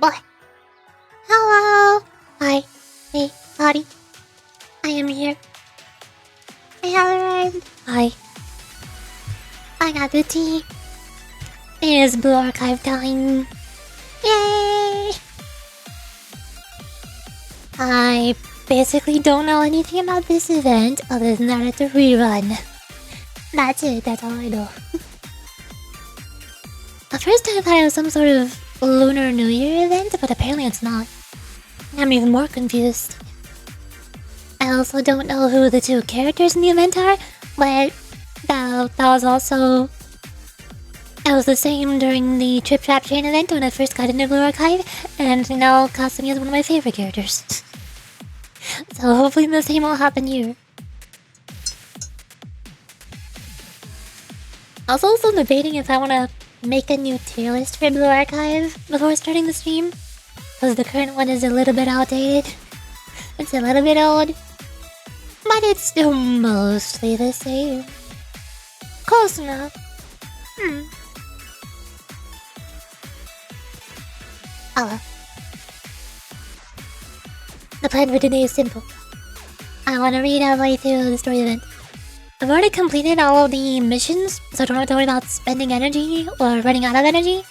boy. Hello. Hi. Hey, howdy. I am here. I have arrived. Hi. I got the tea. It is Blue Archive time. Yay! I basically don't know anything about this event other than that it's a rerun. That's it, that's all I know. At first I thought it was some sort of Lunar New Year event, but apparently it's not. I'm even more confused. I also don't know who the two characters in the event are, but that was also... It was the same during the Trip Trap Train event when I first got into Blue Archive, and now Kasumi is one of my favorite characters. So hopefully the same will happen here. I was also debating if I want to make a new tier list for Blue Archive before starting the stream, because the current one is a little bit outdated. It's a little bit old, but it's still mostly the same. Close enough. Hello. The plan for today is simple. I want to read halfway through the story event. I've already completed all of the missions, so I don't have to worry about spending energy or running out of energy.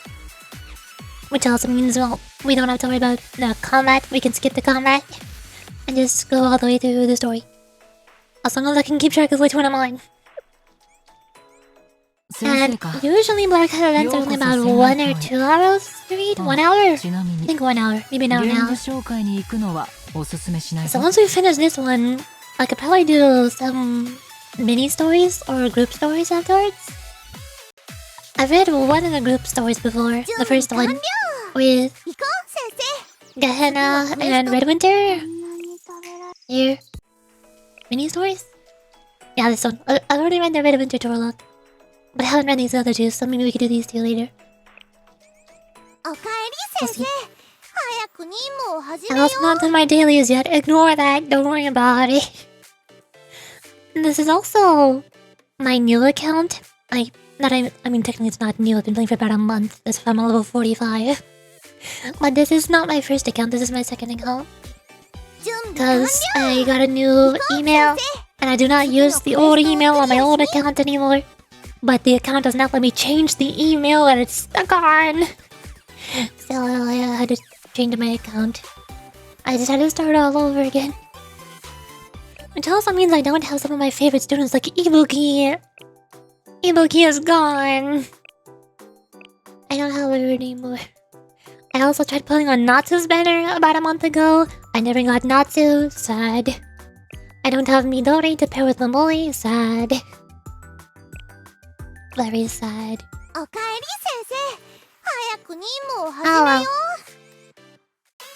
Which also means, well, we don't have to worry about the combat. We can skip the combat and just go all the way through the story. As long as I can keep track of which one I'm on. And usually Blue Archive events are only about 1 or 2 hours to read. 1 hour? I think 1 hour. Maybe not now. So once we finish this one, I could probably do some mini stories or group stories afterwards. I've read one of the group stories before. The first one with Gehenna and Redwinter. Here. Mini stories? Yeah, this one. I've already read the Redwinter Torlock. But I haven't read these other two, so maybe we could do these two later. We'll see. I'm also not done my dailies yet. Ignore that. Don't worry about it. This is also my new account. I mean, technically it's not new. I've been playing for about a month. That's if I'm a level 45. But this is not my first account. This is my second account. Because I got a new email, and I do not use the old email on my old account anymore. But the account does not let me change the email that it's stuck on. So I had to change my account. I just had to start all over again. Which also means I don't have some of my favorite students like Ibuki. Ibuki is gone. I don't have her anymore. I also tried pulling on Natsu's banner about a month ago. I never got Natsu. Sad. I don't have Midori to pair with Momori. Sad. Very sad. Hello.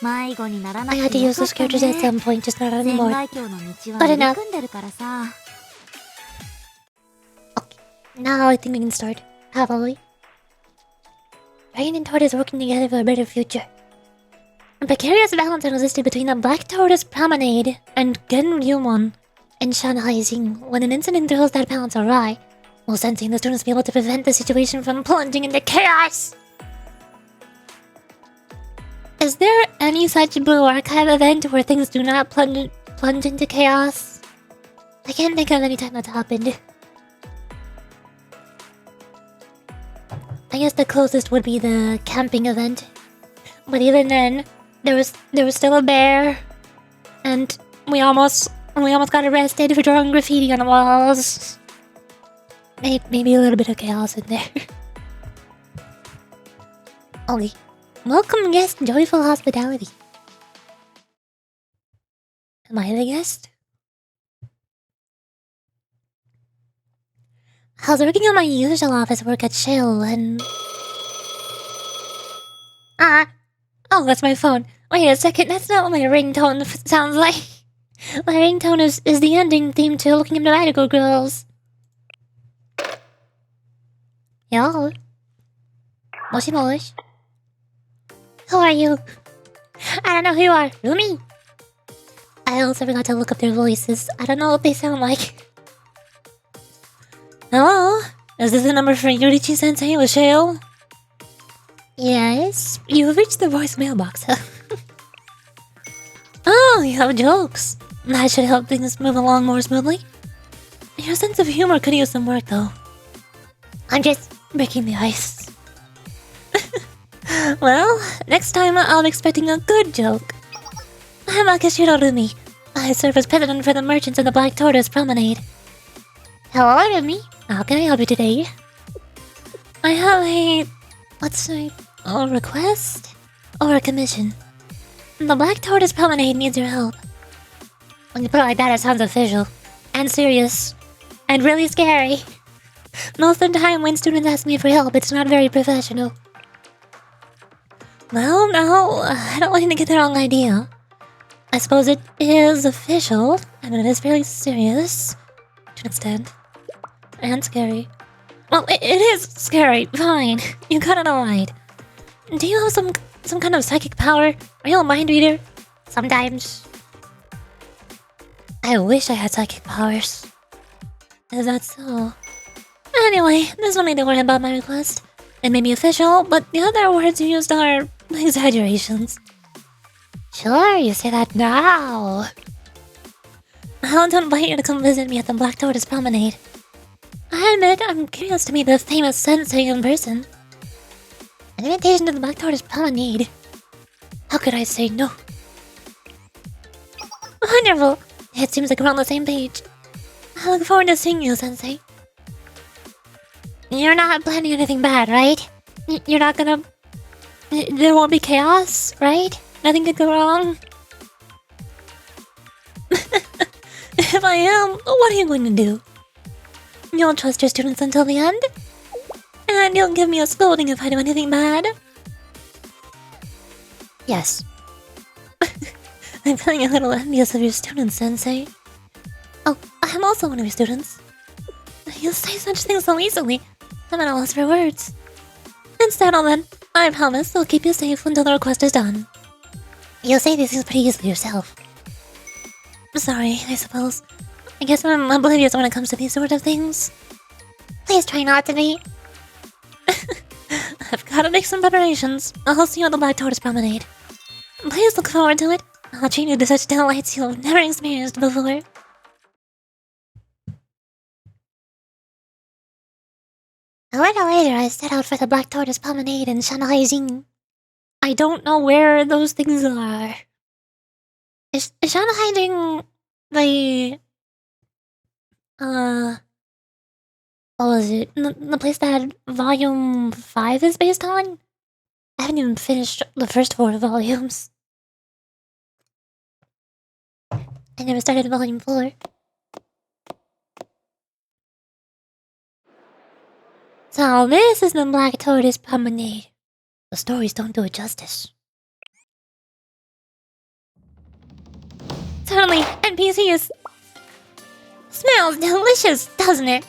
I had to use those characters at some point, just not anymore. But enough. Okay, now I think we can start. Happily. Rain and Tortoise working together for a better future. A precarious balance existed between the Black Tortoise Promenade and Genryumon and Shanhaizing when an incident throws that balance awry. While sensing the students be able to prevent the situation from plunging into chaos. Is there any such Blue Archive event where things do not plunge into chaos? I can't think of any time that's happened. I guess the closest would be the camping event. But even then, there was still a bear. And we almost got arrested for drawing graffiti on the walls. Maybe a little bit of chaos in there. Ollie. Welcome guest, joyful hospitality. Am I the guest? I was working on my usual office work at Shell and... Oh, that's my phone. Wait a second, that's not what my ringtone sounds like. My ringtone is the ending theme to Looking into Radical Girls. Yo. Moshi mosh. Who are you? I don't know who you are. Rumi. I also forgot to look up their voices. I don't know what they sound like. Hello? Is this the number for Yurichi-sensei with Shale? Yes, you've reached the voicemail box. Oh, you have jokes. That should help things move along more smoothly. Your sense of humor could use some work, though. I'm just breaking the ice. Well, next time I'll be expecting a good joke. I'm Akashiro Rumi. I serve as president for the merchants of the Black Tortoise Promenade. Hello, Rumi. How can I help you today? I have a request? Or a commission. The Black Tortoise Promenade needs your help. When you put it like that, it sounds official. And serious. And really scary. Most of the time when students ask me for help, it's not very professional. Well, no, I don't want you to get the wrong idea. I suppose it is official, and it is very serious. To an extent. And scary. Well, it is scary, fine. You got it alright. Do you have some kind of psychic power? Are you a mind reader? Sometimes. I wish I had psychic powers. Is that so? Anyway, there's no need to worry about my request. It may be official, but the other words you used are exaggerations. Sure, you say that now. I want to invite you to come visit me at the Black Tortoise Promenade. I admit I'm curious to meet the famous sensei in person. An invitation to the Black Tortoise Promenade. How could I say no? Wonderful! It seems like we're on the same page. I look forward to seeing you, Sensei. You're not planning anything bad, right? You're not gonna... There won't be chaos, right? Nothing could go wrong? If I am, what are you going to do? You'll trust your students until the end? And you'll give me a scolding if I do anything bad? Yes. I'm feeling a little envious of your students, Sensei. Oh, I'm also one of your students. You say such things so easily. I'm at a loss for words. Instead, then, I promise I'll keep you safe until the request is done. You say these things pretty easily yourself. Sorry, I suppose. I guess I'm oblivious when it comes to these sort of things. Please try not to be. I've gotta make some preparations. I'll see you at the Black Tortoise Promenade. Please look forward to it. I'll treat you to such delights you've never experienced before. A little later, I set out for the Black Tortoise Promenade in Shanghai-jing. I don't know where those things are. Is Shanghai-jing the... what was it? The place that Volume 5 is based on? I haven't even finished the first 4 volumes. I never started Volume 4. So this is the Black Tortoise Promenade. The stories don't do it justice. Certainly, NPCs. Smells delicious, doesn't it?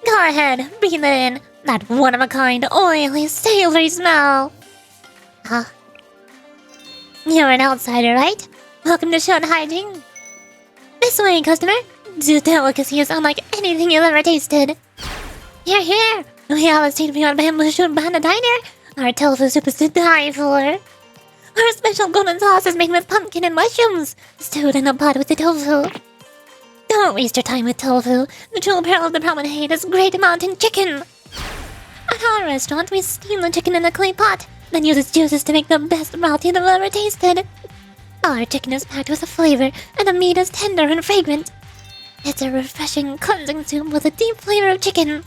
Go ahead, breathe it in. That one-of-a-kind, oily, savory smell. Huh? You're an outsider, right? Welcome to Shanghai-jing. This way, customer. This delicacy is unlike anything you've ever tasted. Here, here. We have a state-of-the-art bamboo shoot behind the diner. Our tofu soup is to die for. Our special golden sauce is made with pumpkin and mushrooms, stewed in a pot with the tofu. Don't waste your time with tofu. The true peril of the promenade is great mountain chicken. At our restaurant, we steam the chicken in a clay pot, then use its juices to make the best broth you've ever tasted. Our chicken is packed with a flavor, and the meat is tender and fragrant. It's a refreshing, cleansing soup with a deep flavor of chicken.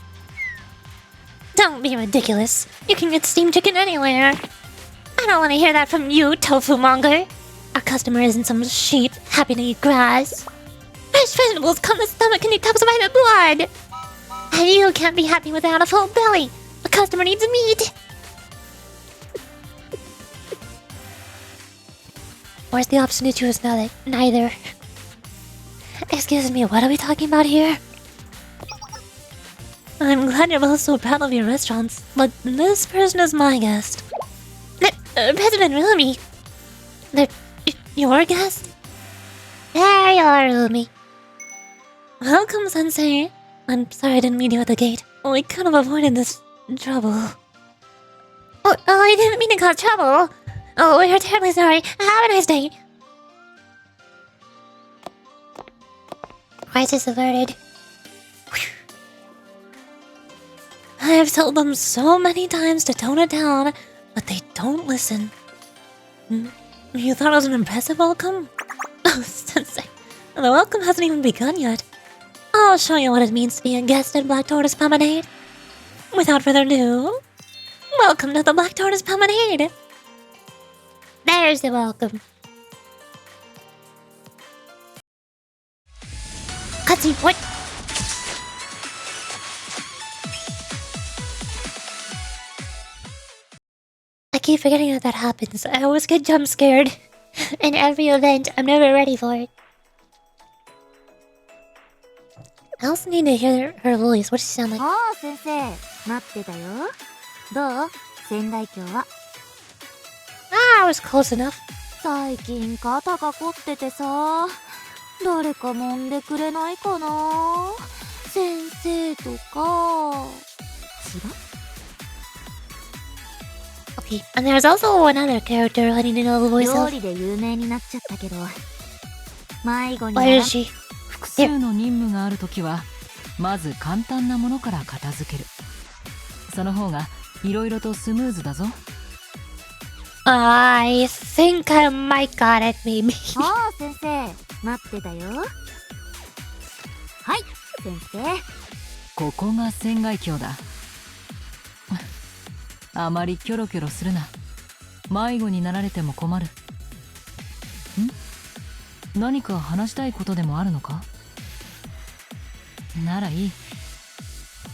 Don't be ridiculous. You can get steamed chicken anywhere. I don't want to hear that from you, tofu monger. Our customer isn't some sheep happy to eat grass. Fresh vegetables come the stomach and detoxify the blood. And you can't be happy without a full belly. A customer needs meat. Where's the option to choose neither? Excuse me, what are we talking about here? I'm glad you're both so proud of your restaurants, but this person is my guest. President Rumi. Your guest? There you are, Rumi. Welcome, Sensei. I'm sorry I didn't meet you at the gate. We could have avoided this trouble. Oh, I didn't mean to cause trouble. Oh, we're terribly sorry. Have a nice day. Crisis averted. Whew. I have told them so many times to tone it down, but they don't listen. You thought it was an impressive welcome? Oh, Sensei, the welcome hasn't even begun yet. I'll show you what it means to be a guest at Black Tortoise Promenade. Without further ado, welcome to the Black Tortoise Promenade. There's the welcome. Cutscene, what? I keep forgetting that happens. I always get jump scared. In every event, I'm never ready for it. I also need to hear her voice. What does she sound like? Oh, Sensei. 待ってたよ。どう？仙台京は。Ah, I was close enough. 最近肩が凝っててさ。誰か揉んでくれないかな。先生とか。違う？ Okay, and there's also another character I need to know the voice 料 of. 理で有名になっちゃったけど。迷子に Where is she? 複数の任務があるときはまず簡単なものから片付ける。その方がいろいろとスムーズだぞ。I think I might got it, maybe. ああ、先生。待ってたよ。はい、先生。ここが仙外橋だ。あまりキョロキョロするな。迷子になられても困る。何か話したいことでもあるのか？ならいい。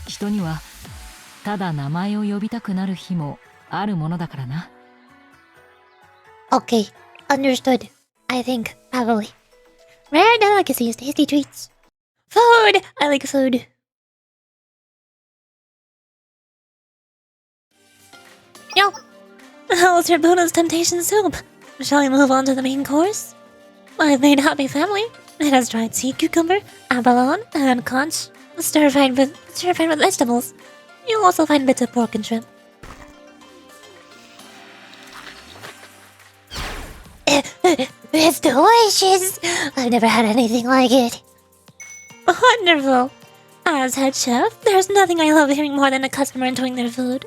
人にはただ名前を呼びたくなる日もあるものだからな。Okay, understood. I think, probably. Rare delicacies, tasty treats. Food! I like food. Yo! How's your Buddha's temptation soup? Shall we move on to the main course? I've made Happy Family. It has dried sea cucumber, abalone, and conch. Stir-fried with vegetables. You'll also find bits of pork and shrimp. It's delicious! I've never had anything like it. Wonderful! As head chef, there's nothing I love hearing more than a customer enjoying their food.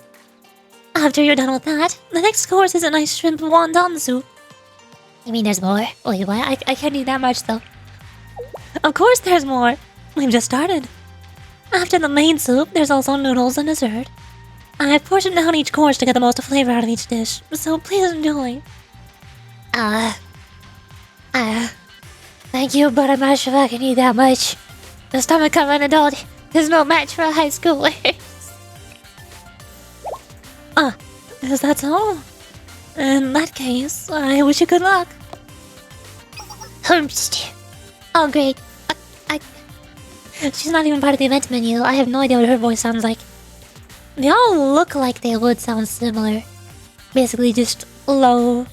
After you're done with that, the next course is a nice shrimp wonton soup. You mean there's more? Wait, what? I can't eat that much, though. Of course there's more! We've just started. After the main soup, there's also noodles and dessert. I've portioned down each course to get the most flavor out of each dish, so please enjoy. Thank you, but I'm not sure I can eat that much. The stomach of an adult is no match for a high schooler. Is that so? In that case, I wish you good luck. Oh, great. She's not even part of the event menu. I have no idea what her voice sounds like. They all look like they would sound similar. Basically just low,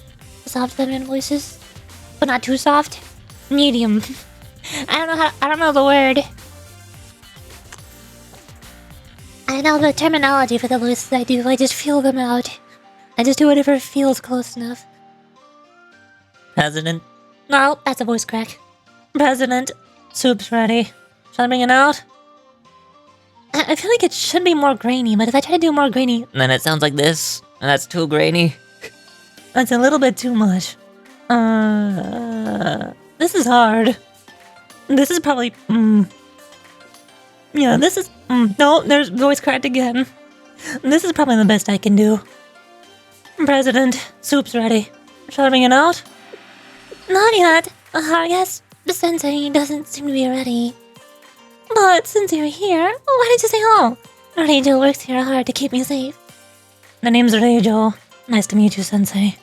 soft feminine voices. But not too soft. Medium. I don't know the word. I know the terminology for the voices I do. I just feel them out. I just do whatever feels close enough. President. No, that's a voice crack. President, soup's ready. Shall I bring it out? I feel like it should be more grainy, but if I try to do more grainy, then it sounds like this. And that's too grainy. That's a little bit too much. This is hard. This is probably, Yeah, this is, no, there's voice cracked again. This is probably the best I can do. President, soup's ready. Shall I bring it out? Not yet. I guess the sensei doesn't seem to be ready. But since you're here, why didn't you say hello? Reijo works here hard to keep me safe. The name's Reijo. Nice to meet you, sensei.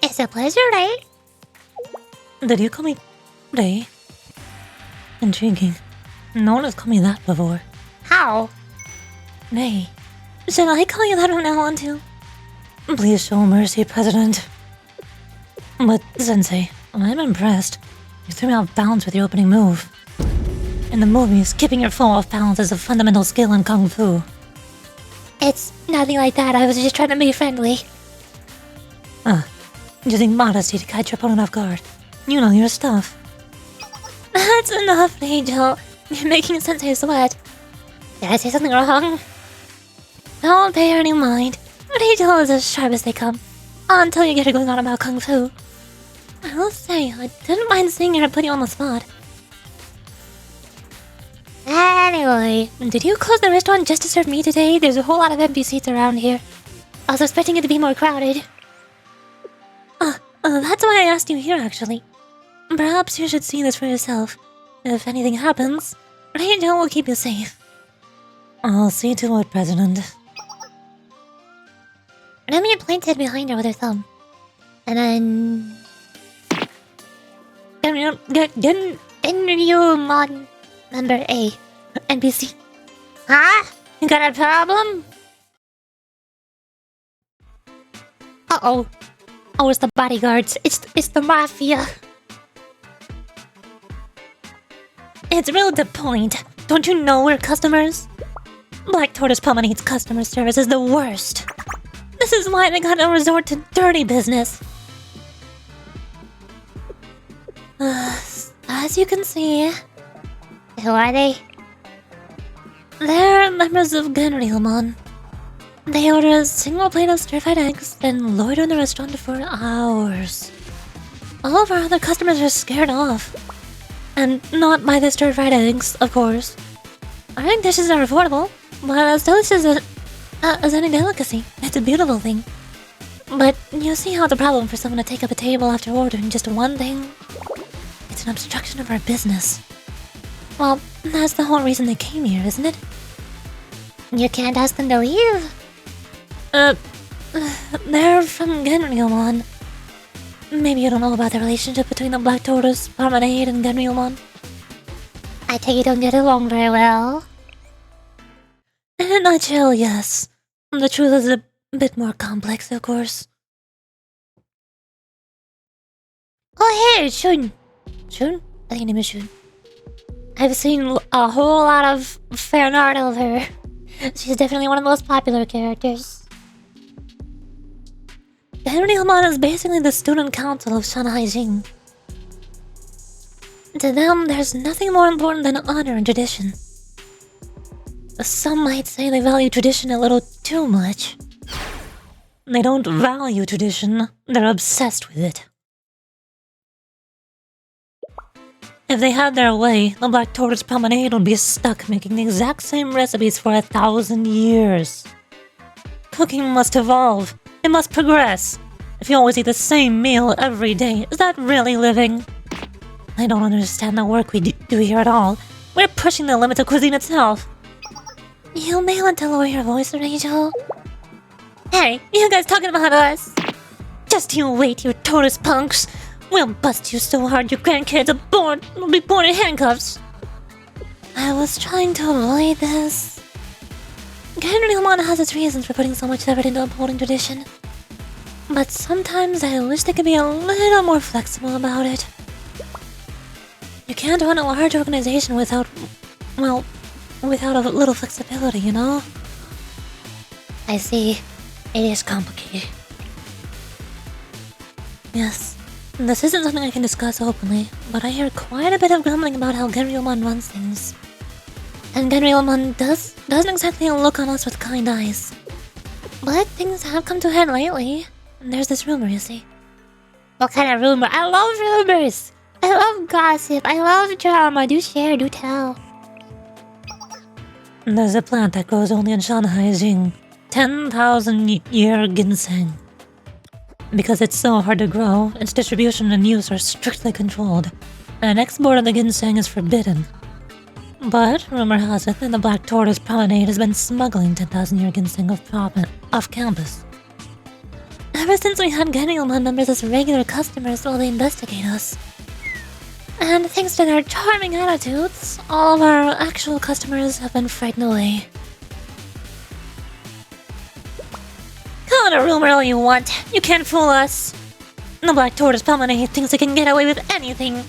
It's a pleasure, Rei. Did you call me Rei? Intriguing. No one has called me that before. How? Rei. Should I call you that from now on, too? Please show mercy, President. But, Sensei, I'm impressed. You threw me off balance with your opening move. In the movies, keeping your foe off balance is a fundamental skill in Kung Fu. It's nothing like that. I was just trying to be friendly. Using modesty to catch your opponent off guard. You know your stuff. That's enough, Angel. You're making Sensei sweat. Did I say something wrong? Don't pay any mind. Angel is as sharp as they come. Until you get her going on about Kung Fu. I will say, I didn't mind seeing her put you on the spot. Anyway, did you close the restaurant just to serve me today? There's a whole lot of empty seats around here. I was expecting it to be more crowded. That's why I asked you here, actually. Perhaps you should see this for yourself. If anything happens, Angel will keep you safe. I'll see to it, President. Remy pointed behind her with her thumb. And then... Genryumon Member A. NPC. Huh? You got a problem? Uh-oh. Oh, it's the bodyguards. It's the Mafia. It's real to the point. Don't you know we're customers? Black Tortoise Promenade's customer service is the worst. This is why they gotta resort to dirty business. As you can see... Who are they? They're members of Genryumon. They order a single plate of stir-fried eggs, then loiter in the restaurant for hours. All of our other customers are scared off. And not by the stir-fried eggs, of course. Our egg dishes are affordable, but as delicious as any delicacy. It's a beautiful thing. But you see how the problem for someone to take up a table after ordering just one thing? It's an obstruction of our business. Well, that's the whole reason they came here, isn't it? You can't ask them to leave. They're from Genryumon. Maybe you don't know about the relationship between the Black Tortoise Promenade and Genryumon. I take you don't get along very well. In a nutshell, yes. The truth is a bit more complex, of course. Oh, hey, Shun. Shun? I think her name is Shun. I've seen a whole lot of fan art of her. She's definitely one of the most popular characters. Genryumon is basically the student council of Shanghai Jing. To them, there's nothing more important than honor and tradition. Some might say they value tradition a little too much. They don't value tradition, they're obsessed with it. If they had their way, the Black Tortoise Promenade would be stuck making the exact same recipes for 1,000 years. Cooking must evolve. It must progress. If you always eat the same meal every day, is that really living? I don't understand the work we do here at all. We're pushing the limits of cuisine itself. You may want to lower your voice, Rachel. Hey, you guys talking about us? Just you wait, you tortoise punks. We'll bust you so hard your grandkids will be born in handcuffs. I was trying to avoid this. Genryumon has its reasons for putting so much effort into upholding tradition. But sometimes I wish they could be a little more flexible about it. You can't run a large organization without a little flexibility, you know? I see. It is complicated. Yes. This isn't something I can discuss openly, but I hear quite a bit of grumbling about how Genryumon runs things. And Genryumon doesn't exactly look on us with kind eyes. But things have come to a head lately. There's this rumor, you see. What kind of rumor? I love rumors! I love gossip, I love drama, do share, do tell. There's a plant that grows only in Shanghai Jing. 10,000-year ginseng. Because it's so hard to grow, its distribution and use are strictly controlled, and export of the ginseng is forbidden. But rumor has it that the Black Tortoise Promenade has been smuggling 10,000-year ginseng off campus. Ever since we had Genryumon members as regular customers while they investigate us. And thanks to their charming attitudes, all of our actual customers have been frightened away. Call it a rumor all you want. You can't fool us. The Black Tortoise Promenade thinks it can get away with anything.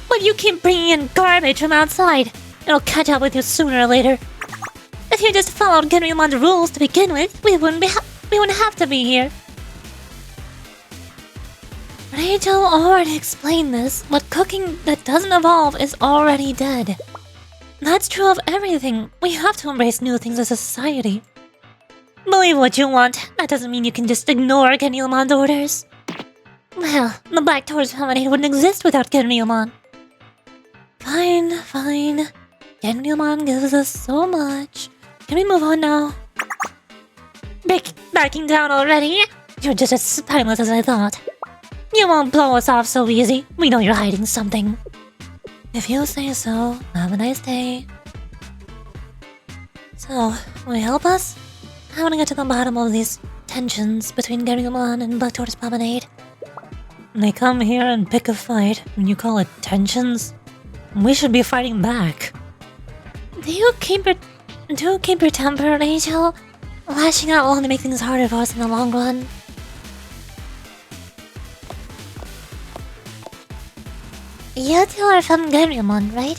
But you keep bringing in garbage from outside. It'll catch up with you sooner or later. If you just followed Genryomon's rules to begin with, we wouldn't have to be here. Rachel already explained this, but cooking that doesn't evolve is already dead. That's true of everything. We have to embrace new things as a society. Believe what you want. That doesn't mean you can just ignore Genryomon's orders. Well, the Black Tortoise Promenade wouldn't exist without Genryomon. Fine, fine. Genryomon gives us so much. Can we move on now? Backing down already? You're just as spineless as I thought. You won't blow us off so easy. We know you're hiding something. If you say so, have a nice day. So, will you help us? I want to get to the bottom of these tensions between Genryomon and Black Tortoise Promenade. They come here and pick a fight, and you call it tensions? We should be fighting back. Do you keep your temper, Angel? Lashing out will only make things harder for us in the long run. You two are from Genryomon, right?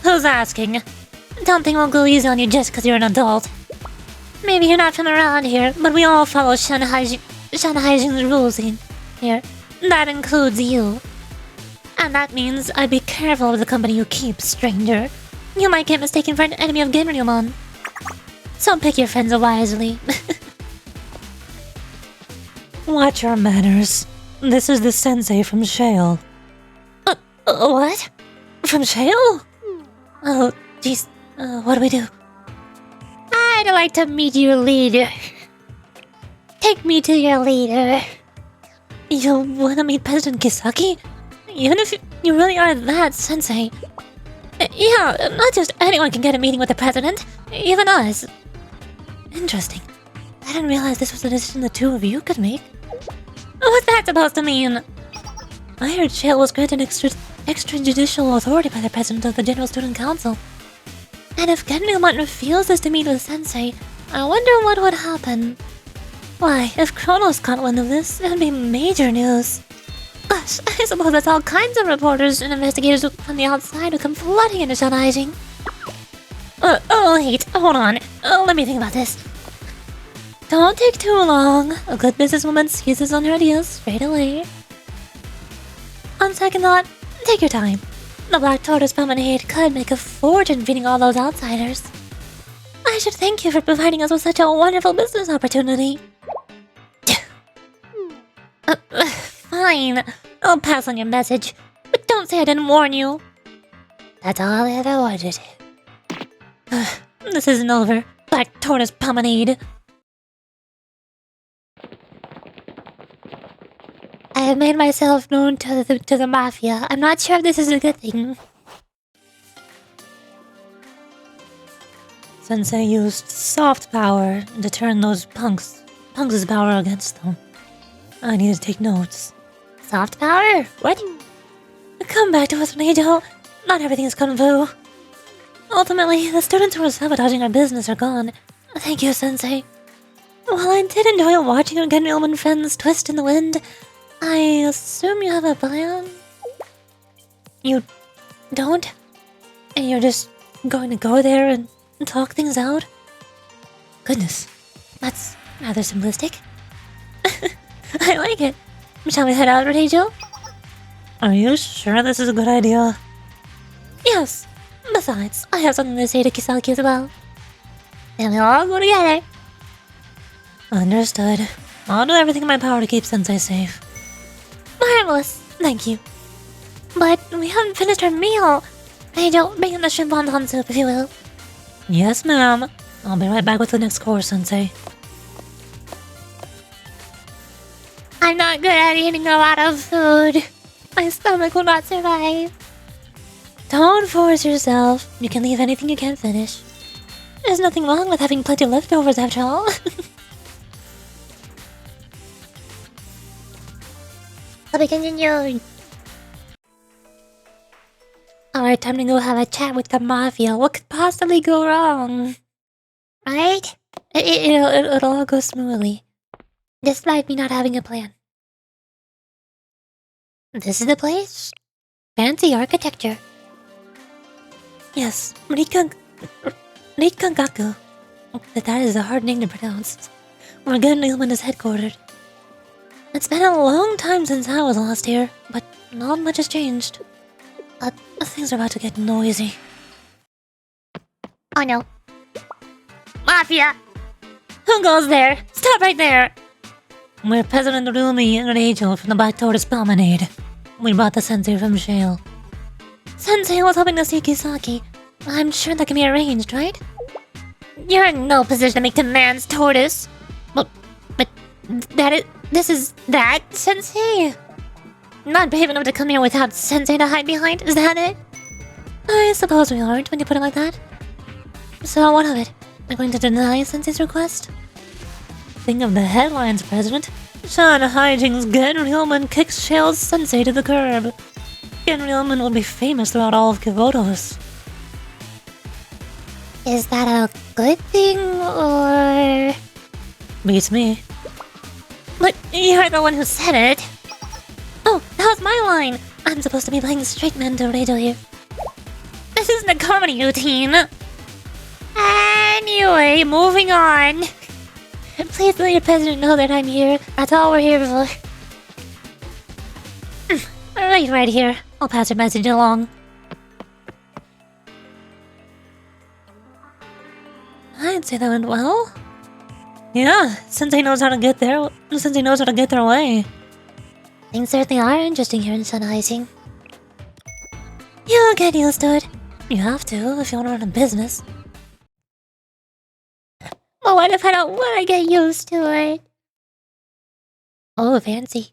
Who's asking? Don't think we'll go easy on you just because you're an adult. Maybe you're not from around here, but we all follow Shanhaijin's rules in here. That includes you. And that means I'd be careful with the company you keep, stranger. You might get mistaken for an enemy of Genryomon. So pick your friends wisely. Watch your manners. This is the sensei from Shale. What? From Shale? Oh, jeez. What do we do? I'd like to meet your leader. Take me to your leader. You wanna meet President Kisaki? Even if you really are that sensei. Yeah, not just anyone can get a meeting with the president. Even us. Interesting. I didn't realize this was a decision the two of you could make. What's that supposed to mean? I heard Shale was granted extrajudicial authority by the president of the General Student Council. And if Genrymon refuses to meet with Sensei, I wonder what would happen. Why, if Kronos caught wind of this, it would be major news. Gosh, I suppose that's all kinds of reporters and investigators from the outside who come flooding into Shanhaijing. Wait, hold on. Let me think about this. Don't take too long. A good businesswoman seizes on her ideas straight away. On second thought, take your time. The Black Tortoise Promenade could make a fortune feeding all those outsiders. I should thank you for providing us with such a wonderful business opportunity. Fine. I'll pass on your message. But don't say I didn't warn you. That's all I ever wanted. This isn't over. Black Tortoise Promenade. I have made myself known to the Mafia. I'm not sure if this is a good thing. Sensei used soft power to turn those punks' power against them. I need to take notes. Soft power? What? Come back to us, Neijo. Not everything is kung fu. Ultimately, the students who were sabotaging our business are gone. Thank you, Sensei. While I did enjoy watching our Genryoman friends twist in the wind, I assume you have a plan? You don't? And you're just going to go there and talk things out? Goodness, that's rather simplistic. I like it. Shall we head out, Rachel? Are you sure this is a good idea? Yes. Besides, I have something to say to Kisaki as well. And we'll all go together. Understood. I'll do everything in my power to keep Sensei safe. Marvelous. Thank you. But we haven't finished our meal. Rachel, bring in the shrimp wonton soup, if you will. Yes, ma'am. I'll be right back with the next course, Sensei. I'm not good at eating a lot of food. My stomach will not survive. Don't force yourself. You can leave anything you can't finish. There's nothing wrong with having plenty of leftovers after all. I'll be continued. Alright, time to go have a chat with the Mafia. What could possibly go wrong? Right? It'll all go smoothly. Despite me not having a plan. This is the place? Fancy architecture. Yes, Rika Nikangaku. That is a hard name to pronounce. Where Genryuman is headquartered. It's been a long time since I was last here, but not much has changed. Things are about to get noisy. Oh no. Mafia! Who goes there? Stop right there! We're President Rumi and Rachel from the Black Tortoise Promenade. We brought the sensei from Shale. Sensei was hoping to see Kisaki. I'm sure that can be arranged, right? You're in no position to make demands, Tortoise. But this is that, Sensei? Not brave enough to come here without Sensei to hide behind, is that it? I suppose we aren't when you put it like that. So what of it? Am I going to deny Sensei's request? Think of the headlines, President. Shan Haijing's Genryuman kicks Shale's Sensei to the curb. Genryuman will be famous throughout all of Kivotos. Is that a good thing, or...? Beats me. But you're the one who said it. Oh, that was my line! I'm supposed to be playing straight man to radio here. This isn't a comedy routine. Anyway, moving on. Please let your president know that I'm here. That's all we're here for. Right here. I'll pass your message along. I'd say that went well. Yeah, Sensei knows how to get there. Sensei knows how to get their way. Things certainly are interesting here in Sunrising. You'll get used to it. You have to if you want to run a business. But what if I don't want to get used to it? Oh, fancy.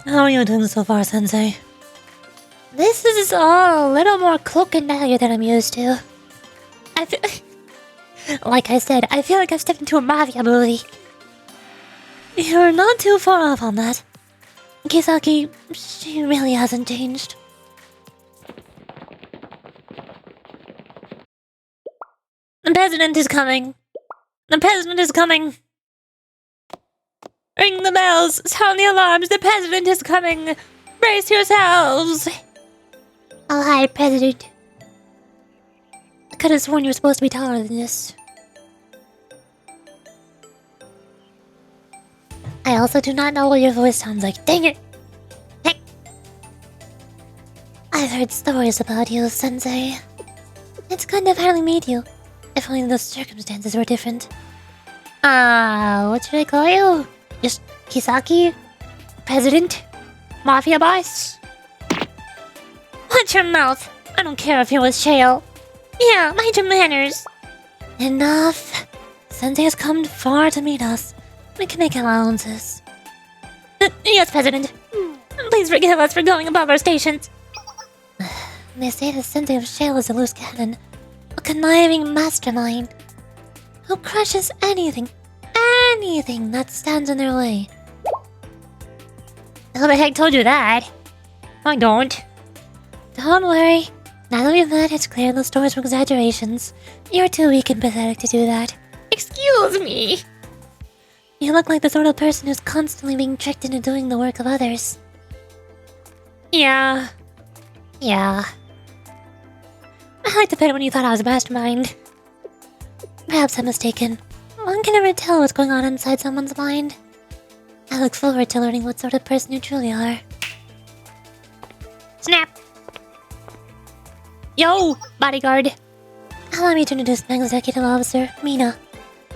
How are you doing so far, Sensei? This is all a little more cloak and dagger than I'm used to. I feel... Like I said, I feel like I've stepped into a Mafia movie. You're not too far off on that. Kisaki, she really hasn't changed. The president is coming. The president is coming. Ring the bells, sound the alarms, the president is coming. Brace yourselves. Oh, hi, President. I could have sworn you were supposed to be taller than this. I also do not know what your voice sounds like. Dang it! Hey! I've heard stories about you, Sensei. It's good to finally meet you. If only the circumstances were different. What should I call you? Just Kisaki? President? Mafia boss? Watch your mouth! I don't care if you're with Shale. Yeah, mind your manners. Enough. Sensei has come far to meet us. We can make allowances. Yes, President. Please forgive us for going above our stations. They say the Sensei of Shale is a loose cannon. A conniving mastermind. Who crushes anything that stands in their way. Who the heck told you that? I don't. Don't worry. Now that we've met, it's clear those stories were exaggerations. You're too weak and pathetic to do that. Excuse me. You look like the sort of person who's constantly being tricked into doing the work of others. Yeah. I liked the bit when you thought I was a mastermind. Perhaps I'm mistaken. One can never tell what's going on inside someone's mind. I look forward to learning what sort of person you truly are. Snap! Yo, bodyguard. Allow me to introduce my executive officer, Mina.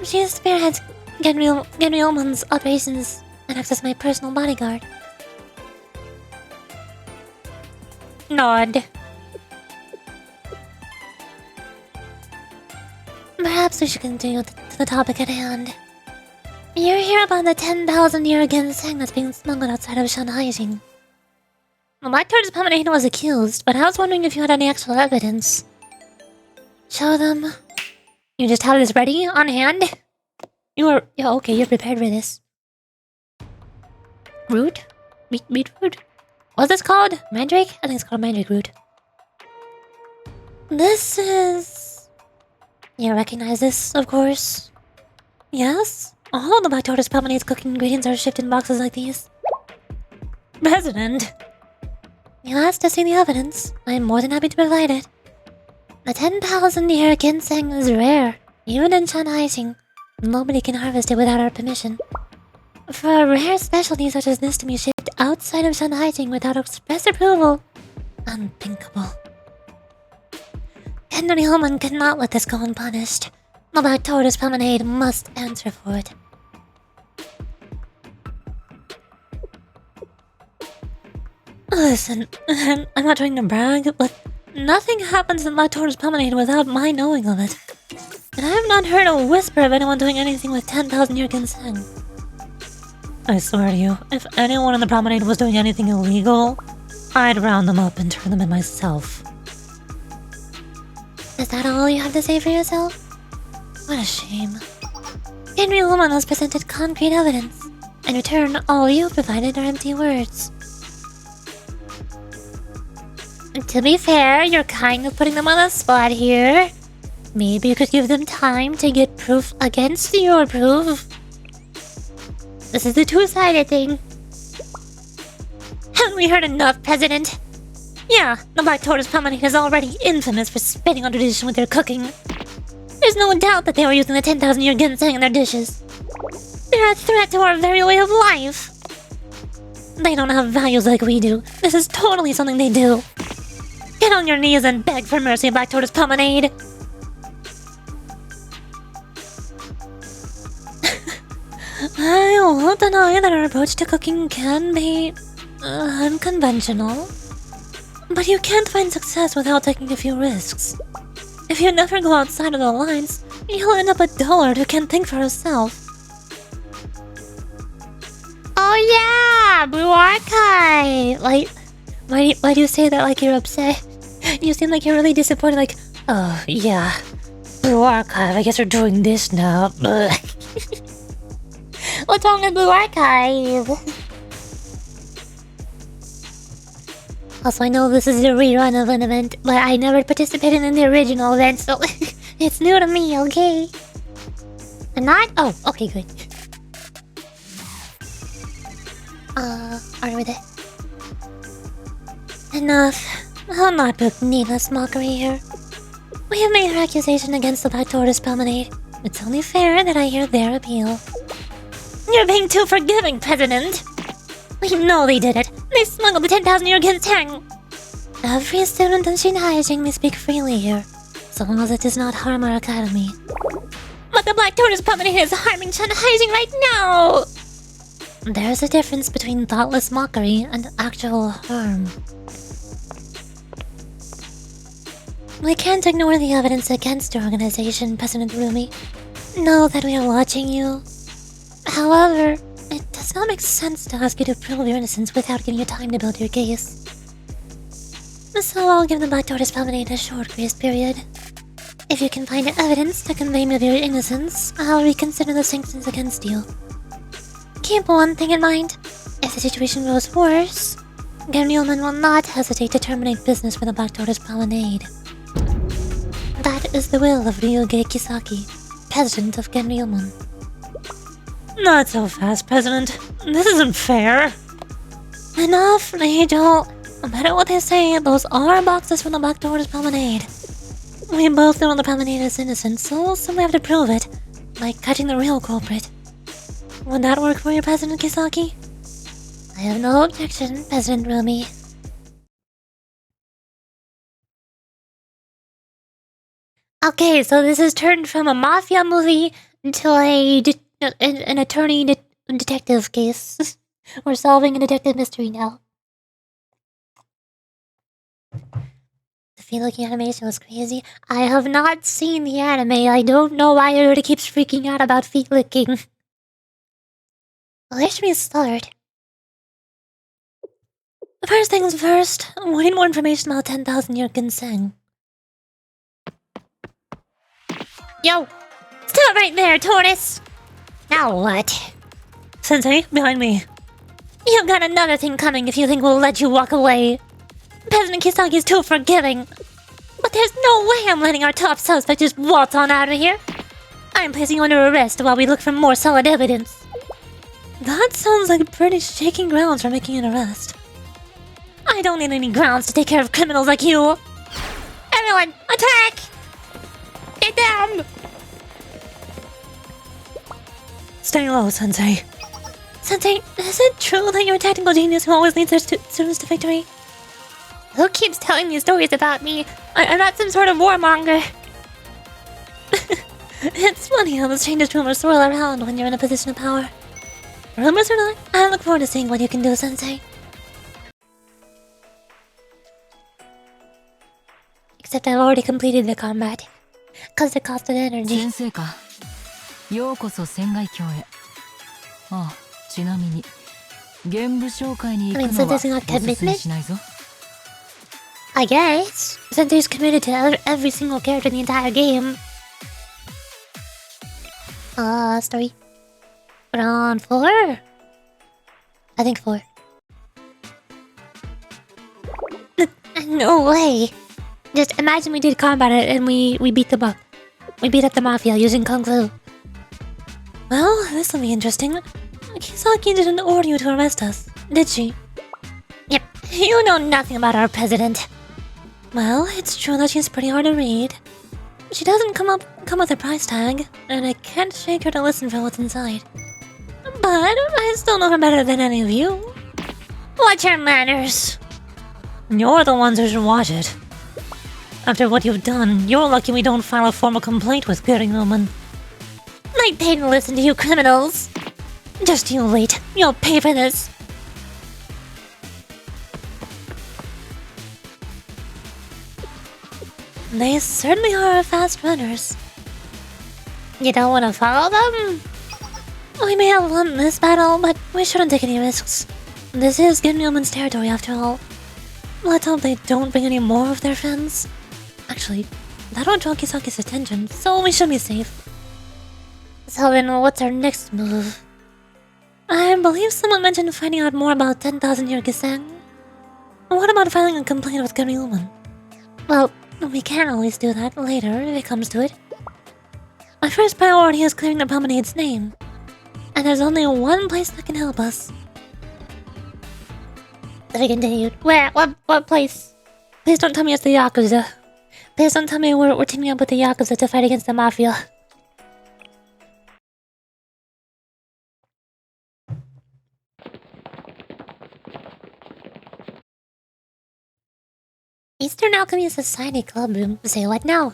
She spearheads Genryuman's operations and acts as my personal bodyguard. Nod. Perhaps we should continue to the topic at hand. You're here about the 10,000-year ginseng that's being smuggled outside of Shanhaijing. Well, my Tortoise Promenade was accused, but I was wondering if you had any actual evidence. Show them. You just have this ready, on hand? Yeah, okay, you're prepared for this. Root? Beetroot? What's this called? Mandrake? I think it's called mandrake root. This is... You recognize this, of course? Yes? All the Black Tortoise Promenade's cooking ingredients are shipped in boxes like these. President! You asked to see the evidence. I'm more than happy to provide it. The 10,000-year ginseng is rare, even in Shanhaijing. Nobody can harvest it without our permission. For a rare specialty such as this to be shipped outside of Shanhaijing without express approval, unthinkable. Henry Hillman cannot let this go unpunished. The Black Tortoise Promenade must answer for it. Listen, I'm not trying to brag, but nothing happens in Black Tortoise Promenade without my knowing of it. And I have not heard a whisper of anyone doing anything with 10,000-year ginseng. I swear to you, if anyone in the promenade was doing anything illegal, I'd round them up and turn them in myself. Is that all you have to say for yourself? What a shame. Henry Woman has presented concrete evidence. In return, all you provided are empty words. To be fair, you're kind of putting them on the spot here. Maybe you could give them time to get proof against your proof. This is a two-sided thing. Haven't we heard enough, President? Yeah, the Black Tortoise Promenade is already infamous for spitting on tradition with their cooking. There's no doubt that they were using the 10,000-year ginseng in their dishes. They're a threat to our very way of life. They don't have values like we do. This is totally something they do. Get on your knees and beg for mercy, Black Tortoise Promenade. I won't deny that our approach to cooking can be unconventional. But you can't find success without taking a few risks. If you never go outside of the lines, you'll end up a dullard who can't think for herself. Oh yeah, Blue Archive! Like, why do you say that like you're upset? You seem like you're really disappointed, like, oh yeah, Blue Archive, I guess we're doing this now. What's wrong with Blue Archive? Also, I know this is a rerun of an event, but I never participated in the original event, so it's new to me, okay? I'm not? Oh, okay, good. Are we there? Enough. I'll not book needless mockery here. We have made our accusation against the Black Tortoise Promenade. It's only fair that I hear their appeal. You're being too forgiving, President! We know they did it! They smuggled the 10,000-year ginseng! Every student in Shanhaijing may speak freely here, so long as it does not harm our academy. But the Black Tortoise Promenade is harming Shanhaijing right now! There's a difference between thoughtless mockery and actual harm. We can't ignore the evidence against your organization, President Rumi. Know that we are watching you. However, it does not make sense to ask you to prove your innocence without giving you time to build your case. So I'll give the Black Tortoise Promenade a short grace period. If you can find evidence to convey me of your innocence, I'll reconsider the sanctions against you. Keep one thing in mind. If the situation grows worse, Genryuman will not hesitate to terminate business for the Black Tortoise Promenade. That is the will of Ryuge Kisaki, President of Genryuman. Not so fast, President. This isn't fair. Enough, Nigel. No matter what they say, those are boxes from the Black Tortoise Promenade. We both know the Promenade is innocent, so we'll simply have to prove it by catching the real culprit. Would that work for you, President Kisaki? I have no objection, President Rumi. Okay, so this has turned from a mafia movie to an attorney detective case. We're solving a detective mystery now. The feet-looking animation was crazy. I have not seen the anime. I don't know why everybody keeps freaking out about feet-licking. Well, where should we start? First things first, we need more information about 10,000-year ginseng. Yo! Stop right there, Tortoise! Now what? Sensei, behind me. You've got another thing coming if you think we'll let you walk away. President Kisaki is too forgiving. But there's no way I'm letting our top suspect just waltz on out of here. I'm placing you under arrest while we look for more solid evidence. That sounds like pretty shaky grounds for making an arrest. I don't need any grounds to take care of criminals like you. Everyone, attack! Get down! Stay low, Sensei. Sensei, is it true that you're a tactical genius who always leads their students to victory? Who keeps telling me stories about me? I'm not some sort of warmonger. It's funny how the strangest rumors swirl around when you're in a position of power. Rumors or not, I look forward to seeing what you can do, Sensei. Except I've already completed the combat. Cause it costed energy. 先生か。ようこそ船外橋へ。ああ、ちなみに現部紹介に行くのはおすすめしないぞ。I guess, Sensei's committed to every single character in the entire game. Story. Round 4? I think 4. No way! Just imagine we did combat and we beat them up. We beat up the Mafia using Kung Fu. Well, this'll be interesting. Kisaki didn't order you to arrest us, did she? Yep, you know nothing about our president. Well, it's true that she's pretty hard to read. She doesn't come with a price tag, and I can't shake her to listen for what's inside. But I still know her better than any of you. Watch your manners. You're the ones who should watch it. After what you've done, you're lucky we don't file a formal complaint with Gary Newman. I paid to listen to you criminals. Just you wait. You'll pay for this. They certainly are fast runners. You don't want to follow them? We may have won this battle, but we shouldn't take any risks. This is Ginryuman's territory after all. Let's hope they don't bring any more of their friends. Actually, that'll draw Kisaki's attention, so we should be safe. So then what's our next move? I believe someone mentioned finding out more about 10,000-year Giseng. What about filing a complaint with Ginryuman? Well, we can always do that later if it comes to it. My first priority is clearing the promenade's name. And there's only one place that can help us. To be continued. Where? What place? Please don't tell me it's the Yakuza. Please don't tell me we're teaming up with the Yakuza to fight against the Mafia. Eastern Alchemy Society Club Room. Say what now?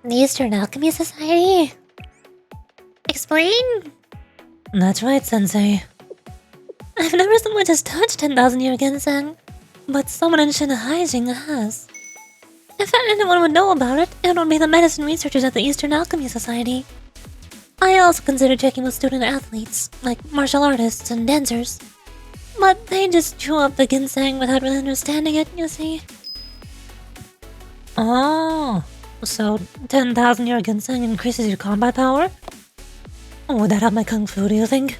The Eastern Alchemy Society? Explain? That's right, Sensei. I've never so much as touched 10,000-year ginseng, but someone in Shinhaijing has. If anyone would know about it, it would be the medicine researchers at the Eastern Alchemy Society. I also considered checking with student athletes, like martial artists and dancers. But they just chew up the ginseng without really understanding it, you see. Oh, so 10,000-year ginseng increases your combat power? Would that help my kung fu, do you think?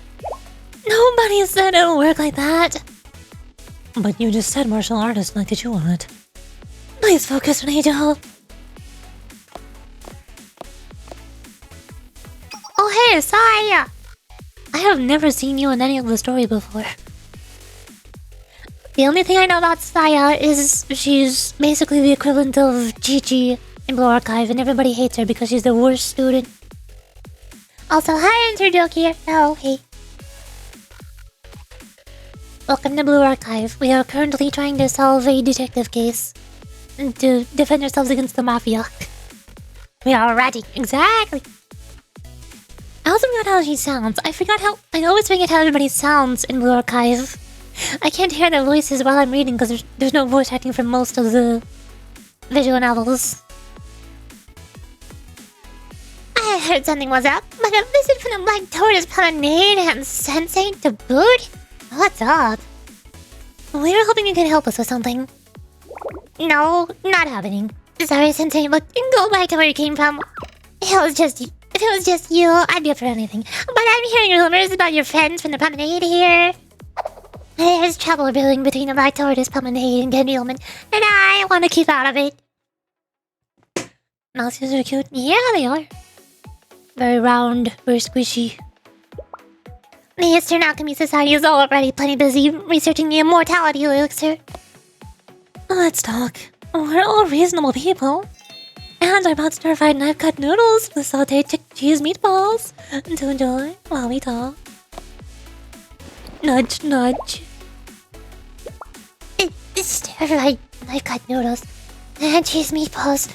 Nobody said it'll work like that. But you just said martial artists like to chew on it. Please focus, Rejo. Oh hey, Saya! I have never seen you in any of the story before. The only thing I know about Saya is she's basically the equivalent of Chi-Chi in Blue Archive, and everybody hates her because she's the worst student. Also, hi, Enter Joke here. Oh, hey. Welcome to Blue Archive. We are currently trying to solve a detective case to defend ourselves against the Mafia. We are ready. Exactly. I also forgot how she sounds. I always forget how everybody sounds in Blue Archive. I can't hear their voices while I'm reading because there's no voice acting for most of the visual novels. I heard something was up, but a visit from the Black Tortoise Promenade and Sensei to boot? What's up? We were hoping you could help us with something. No, not happening. Sorry, Sensei, but go back to where you came from. If it was just you, I'd be up for anything. But I'm hearing rumors about your friends from the promenade here. There's trouble brewing between the Black Tortoise Promenade and Ginryuman, and I want to keep out of it. Mouses are cute. Yeah, they are. Very round, very squishy. The Eastern Alchemy Society is already plenty busy researching the immortality elixir. Let's talk. We're all reasonable people. And I'm about stir-fried knife-cut noodles with sauteed cheese meatballs to enjoy while we talk. Nudge, nudge. Stir-fried knife-cut noodles and cheese meatballs.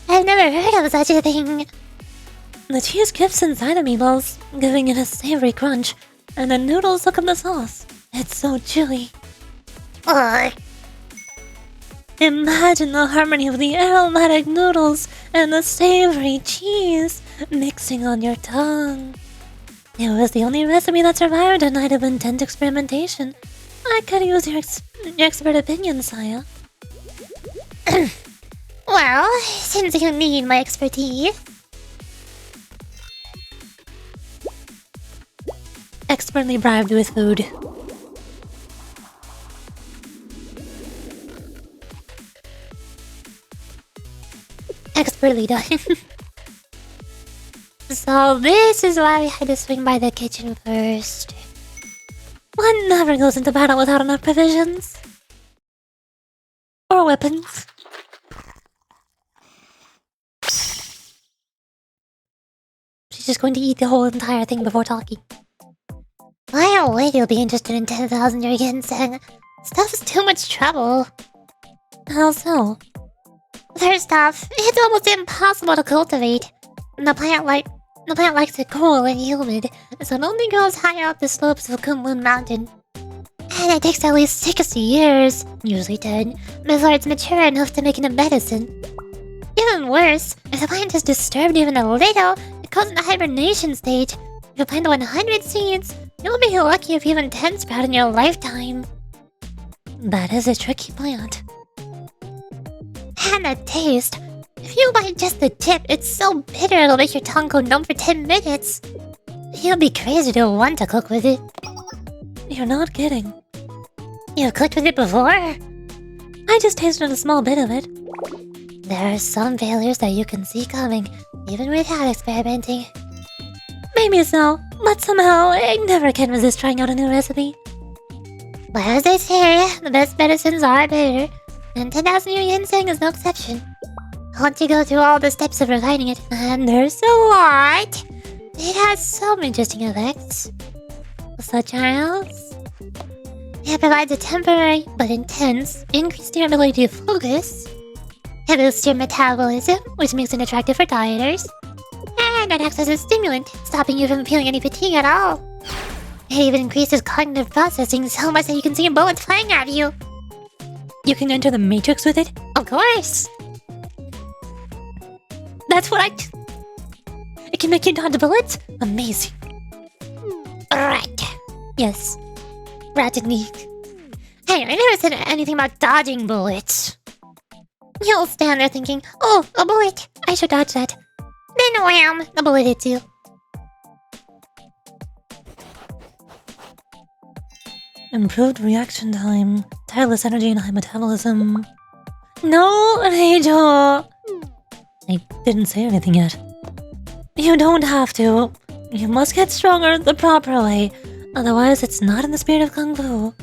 I've never heard of such a thing. The cheese drips inside the meatballs, giving it a savory crunch, and the noodles soak up the sauce. It's so chewy. Ugh. Imagine the harmony of the aromatic noodles and the savory cheese mixing on your tongue. It was the only recipe that survived a night of intense experimentation. I could use your expert opinion, Saya. Well, since you need my expertise... Expertly bribed with food. Expertly done. So this is why we had to swing by the kitchen first. One never goes into battle without enough provisions. Or weapons. She's just going to eat the whole entire thing before talking. I don't think you'll be interested in 10,000 year ginseng. Stuff's too much trouble. How so? First off, it's almost impossible to cultivate. The plant likes it cool and humid, so it only grows high up the slopes of Kunlun Mountain. And it takes at least 60 years, usually 10, before it's mature enough to make into medicine. Even worse, if the plant is disturbed even a little, it goes into hibernation stage. If you plant 100 seeds, you'll be lucky if even 10 sprout in your lifetime. That is a tricky plant. And the taste. If you bite just the tip, it's so bitter it'll make your tongue go numb for 10 minutes. You'll be crazy to want to cook with it. You're not kidding. You've cooked with it before? I just tasted a small bit of it. There are some failures that you can see coming, even without experimenting. Maybe so, but somehow I never can resist trying out a new recipe. But as they say, the best medicines are bitter, and 10,000 year ginseng is no exception. Once you go through all the steps of refining it, and there's a lot, it has some interesting effects. Such as? It provides a temporary, but intense, increase in your ability to focus. It boosts your metabolism, which makes it attractive for dieters. And it acts as a stimulant, stopping you from feeling any fatigue at all. It even increases cognitive processing so much that you can see bullets flying at you. You can enter the Matrix with it? Of course! That's what It can make you dodge bullets? Amazing. Right. Yes. Rat technique. Hey, I never said anything about dodging bullets. You'll stand there thinking, oh, a bullet, I should dodge that. Then wham, the bullet hits you. Improved reaction time, tireless energy and high metabolism. No, Reijo! I didn't say anything yet. You don't have to. You must get stronger the proper way, otherwise it's not in the spirit of Kung Fu.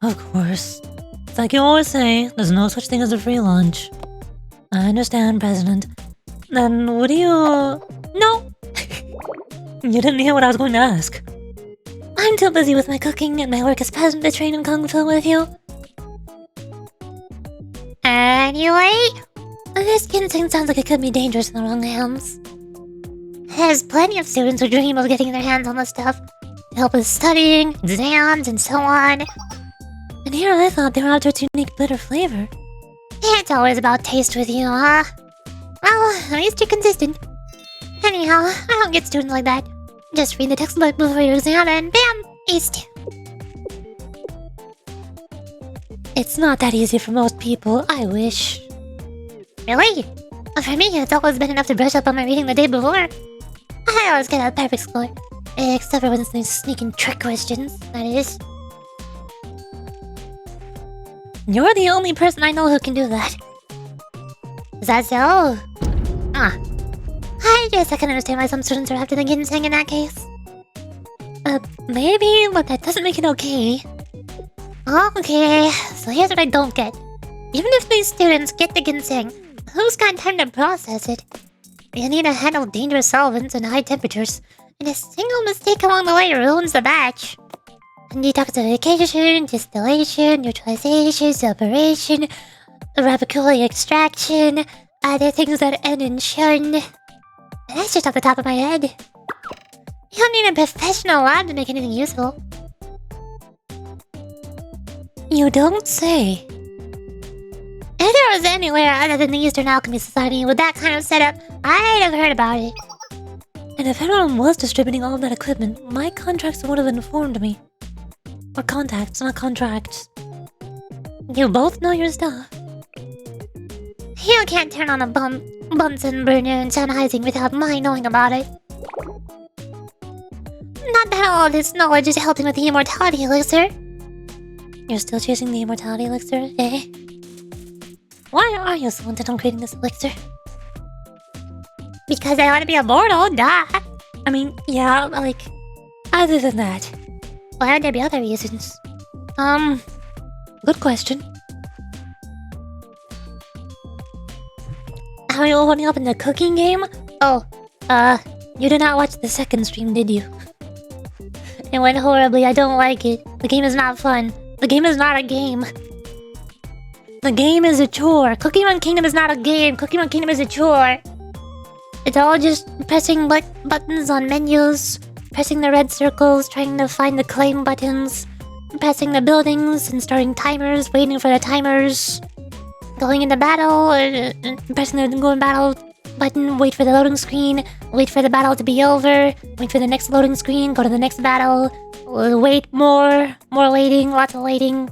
Of course. It's like you always say, there's no such thing as a free lunch. I understand, President. Then what do you... No! You didn't hear what I was going to ask. I'm too busy with my cooking and my work as President to train in Kung Fu with you. Anyway, this ginseng sounds like it could be dangerous in the wrong hands. There's plenty of students who dream of getting their hands on this stuff to help with studying, exams, and so on. And here I thought they were after its unique bitter flavor. It's always about taste with you, huh? Well, at least you're consistent. Anyhow, I don't get students like that. Just read the textbook before your exam and bam! Aced. It's not that easy for most people, I wish. Really? For me, it's always been enough to brush up on my reading the day before. I always get a perfect score. Except for when it's these sneaking trick questions, that is. You're the only person I know who can do that. Is that so? Ah. I guess I can understand why some students are after the ginseng in that case. Maybe, but that doesn't make it okay. Okay, so here's what I don't get. Even if these students get the ginseng, who's got time to process it? You need to handle dangerous solvents and high temperatures, and a single mistake along the way ruins the batch. Detoxification, distillation, neutralization, separation, rapiculi extraction, other things that end in shun. That's just off the top of my head. You don't need a professional lab to make anything useful. You don't say. If there was anywhere other than the Eastern Alchemy Society with that kind of setup, I'd have heard about it. And if anyone was distributing all of that equipment, my contracts would have informed me. Or contacts, not contracts. You both know your stuff. You can't turn on a Bunsen burner in Sennheiser without my knowing about it. Not that all this knowledge is helping with the immortality elixir. You're still chasing the immortality elixir, eh? Why are you so intent on creating this elixir? Because I want to be immortal, duh. I mean, yeah, like, other than that. Why would there be other reasons? Good question. How are you holding up in the cooking game? Oh, you did not watch the second stream, did you? it went horribly. I don't like it. The game is not fun. The game is not a game. The game is a chore. Cookie Run Kingdom is not a game. Cookie Run Kingdom is a chore. It's all just pressing buttons on menus, pressing the red circles, trying to find the claim buttons, pressing the buildings and starting timers, waiting for the timers, going into battle, pressing the go in battle button, wait for the loading screen, wait for the battle to be over, wait for the next loading screen, go to the next battle, wait more waiting, lots of waiting.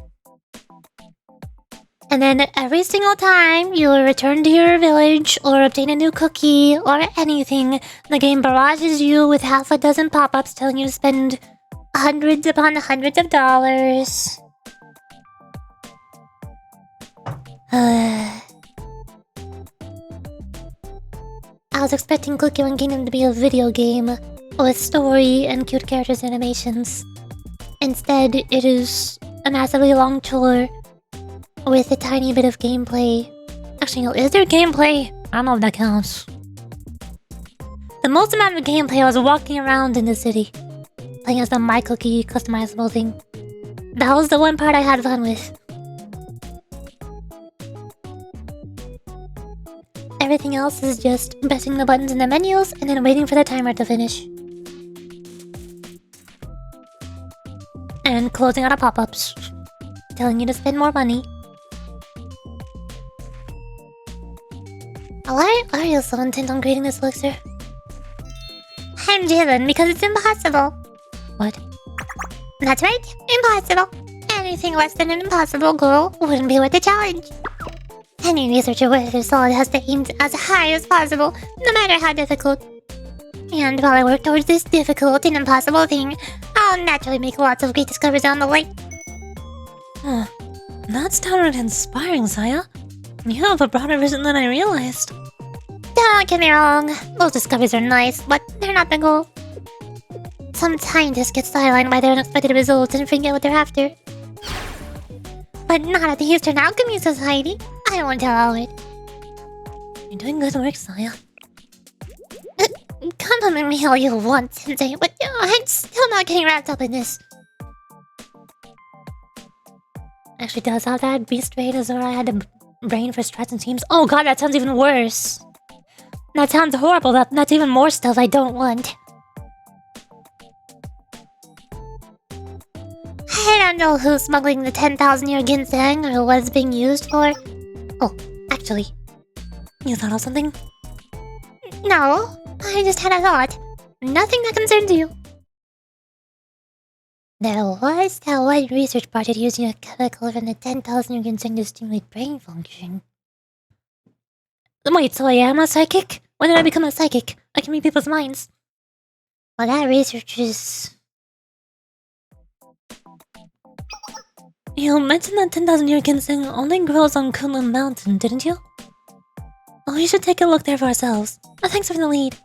And then every single time you return to your village or obtain a new cookie or anything, the game barrages you with half a dozen pop-ups telling you to spend hundreds upon hundreds of dollars. I was expecting Cookie Run Kingdom to be a video game with story and cute characters and animations. Instead, it is a massively long chore with a tiny bit of gameplay. Actually, no, is there gameplay? I don't know if that counts. The most amount of gameplay was walking around in the city, playing as the My Cookie customizable thing. That was the one part I had fun with. Everything else is just pressing the buttons in the menus and then waiting for the timer to finish. And closing out of pop-ups, telling you to spend more money. Why are you so intent on creating this elixir? I'm driven because it's impossible. What? That's right, impossible. Anything less than an impossible goal wouldn't be worth the challenge. Any researcher worth their salt has to aim as high as possible, no matter how difficult. And while I work towards this difficult and impossible thing, I'll naturally make lots of great discoveries on the way. That sounded inspiring, Saya. You have a broader vision than I realized. Don't get me wrong, those discoveries are nice, but they're not the goal. Some scientists get sidelined by their unexpected results and forget what they're after. But not at the Eastern Alchemy Society. I won't allow it. You're doing good work, Saya. Compliment me all you want, Sensei, but I'm still not getting wrapped up in this. Actually, does how that beast raid is where I had a brain for strats and teams? Oh god, that sounds even worse. That sounds horrible. That's even more stuff I don't want. I don't know who's smuggling the 10,000-year ginseng or what it's being used for. Oh, actually. You thought of something? No, I just had a thought. Nothing that concerns you. There was that one research project using a chemical from the 10,000-year ginseng to stimulate brain function. Wait, so I am a psychic? When did I become a psychic? I can read people's minds. Well, that research is... You mentioned that 10,000-year ginseng only grows on Kunlun Mountain, didn't you? We should take a look there for ourselves. Thanks for the lead.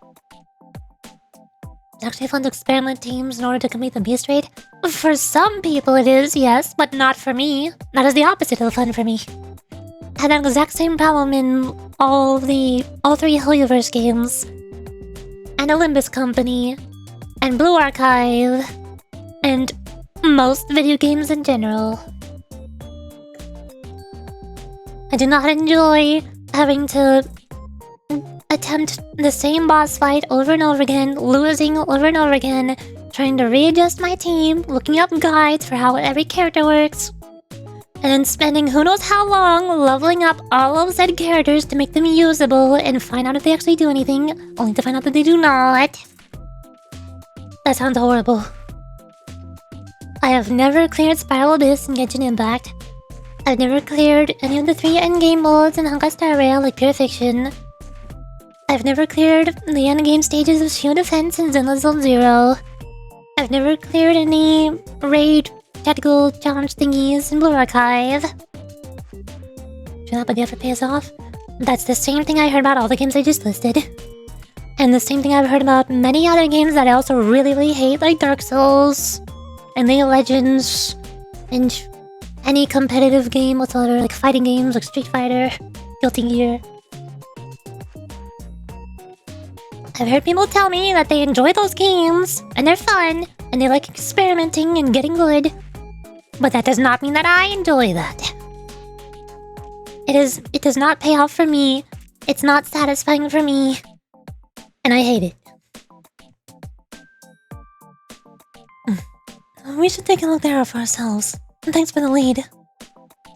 It's actually fun to experiment teams in order to complete the beast raid. For some people it is, yes, but not for me. That is the opposite of fun for me. I had that exact same problem in all three Hoyoverse games. And Olympus Company. And Blue Archive. And most video games in general. I do not enjoy having to attempt the same boss fight over and over again, losing over and over again, trying to readjust my team, looking up guides for how every character works, and then spending who knows how long leveling up all of said characters to make them usable and find out if they actually do anything, only to find out that they do not. That sounds horrible. I have never cleared Spiral Abyss in Genshin Impact. I've never cleared any of the 3 endgame modes in Honkai Star Rail like Pure Fiction. I've never cleared the endgame stages of Shield Defense in Zenless Zone Zero. I've never cleared any raid tactical challenge thingies in Blue Archive. Should that, but the effort pays off? That's the same thing I heard about all the games I just listed. And the same thing I've heard about many other games that I also really hate, like Dark Souls, and League of Legends, and any competitive game whatsoever, like fighting games like Street Fighter, Guilty Gear. I've heard people tell me that they enjoy those games, and they're fun, and they like experimenting and getting good. But that does not mean that I enjoy that. It does not pay off for me. It's not satisfying for me. And I hate it. We should take a look there for ourselves. Thanks for the lead.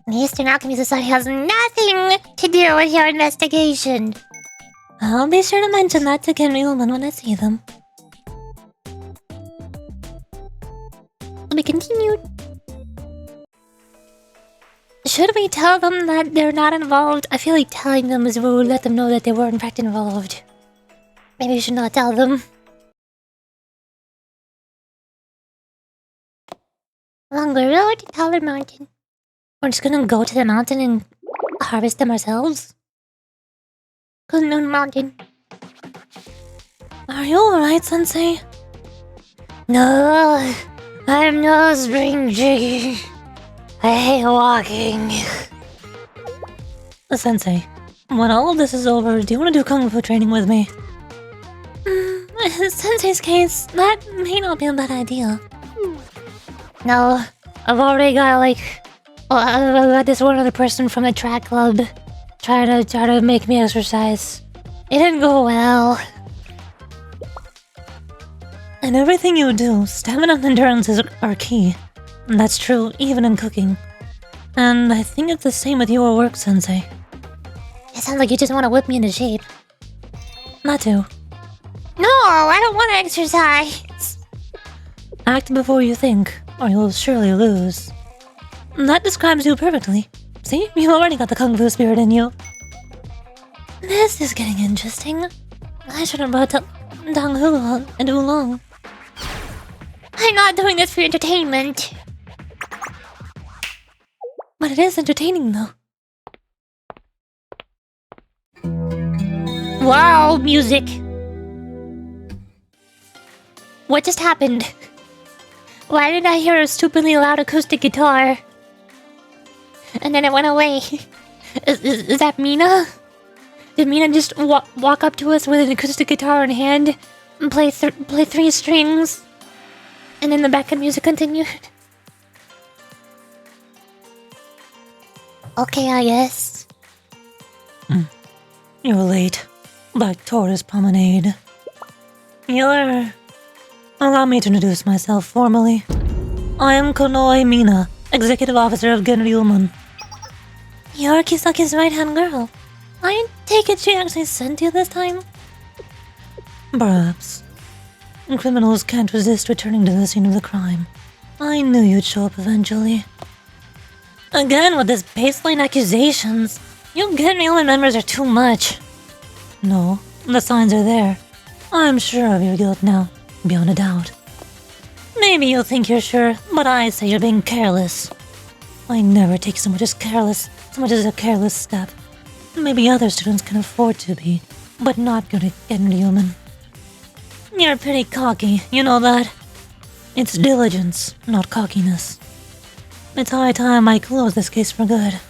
The Eastern Alchemy Society has nothing to do with your investigation. I'll be sure to mention that to Ken Reelman when I see them. To be continued. Should we tell them that they're not involved? I feel like telling them is what would let them know that they were in fact involved. Maybe we should not tell them. Longer road to taller mountain. We're just gonna go to the mountain and harvest them ourselves? Good moon mountain. Are you alright, Sensei? No, I'm no spring chicken. I hate walking. Sensei, when all of this is over, do you want to do Kung Fu training with me? In Sensei's case, that may not be a bad idea. No, I've already got I've got this one other person from the track club try to make me exercise. It didn't go well. In everything you do, stamina and endurance are key. And that's true even in cooking. And I think it's the same with your work, Sensei. It sounds like you just want to whip me into shape. Not to. No, I don't want to exercise. Act before you think, or you'll surely lose. That describes you perfectly. See, you've already got the Kung Fu spirit in you. This is getting interesting. I should have brought Dong Hu and Oolong. I'm not doing this for entertainment. But it is entertaining, though. Wow, music! What just happened? Why did I hear a stupidly loud acoustic guitar? And then it went away. Is that Mina? Did Mina just walk up to us with an acoustic guitar in hand and play 3 strings? And then the background music continued? Okay, I guess. You're late. Like Tortoise Promenade. Allow me to introduce myself formally. I am Konoe Mina, Executive Officer of Genryulman. You're Kisaki's right-hand girl. I take it she actually sent you this time? Perhaps. Criminals can't resist returning to the scene of the crime. I knew you'd show up eventually. Again with this baseline accusations. You Genryulman members are too much. No, the signs are there. I'm sure of your guilt now, beyond a doubt. Maybe you'll think you're sure, but I say you're being careless. I never take so much as a careless step. Maybe other students can afford to be, but not good at getting human. You're pretty cocky, you know that? It's diligence, not cockiness. It's high time I close this case for good.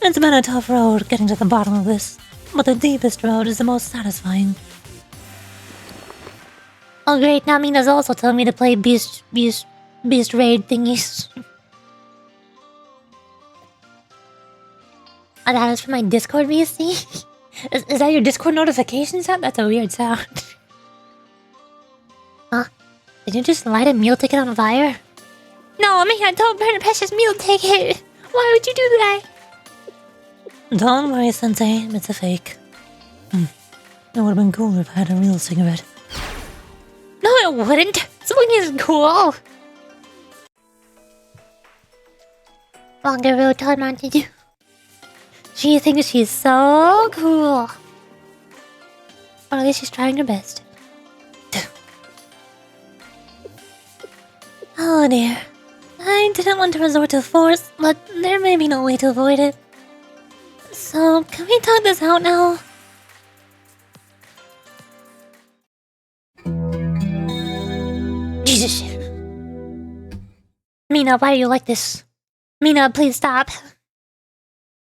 It's been a tough road getting to the bottom of this, but the deepest road is the most satisfying. Oh great, now Mina's also telling me to play Beast Raid thingies. Oh, that was from my Discord VC? Is that your Discord notification sound? That's a weird sound. Huh? Did you just light a meal ticket on fire? No, Mina, don't burn a precious meal ticket! Why would you do that? Don't worry, Sensei, it's a fake. It would have been cooler if I had a real cigarette. No, it wouldn't! Smoking is cool! Longer road time on to do. She thinks she's so cool. Or at least she's trying her best. Oh dear. I didn't want to resort to force, but there may be no way to avoid it. So, can we talk this out now? Jesus. Mina, why are you like this? Mina, please stop.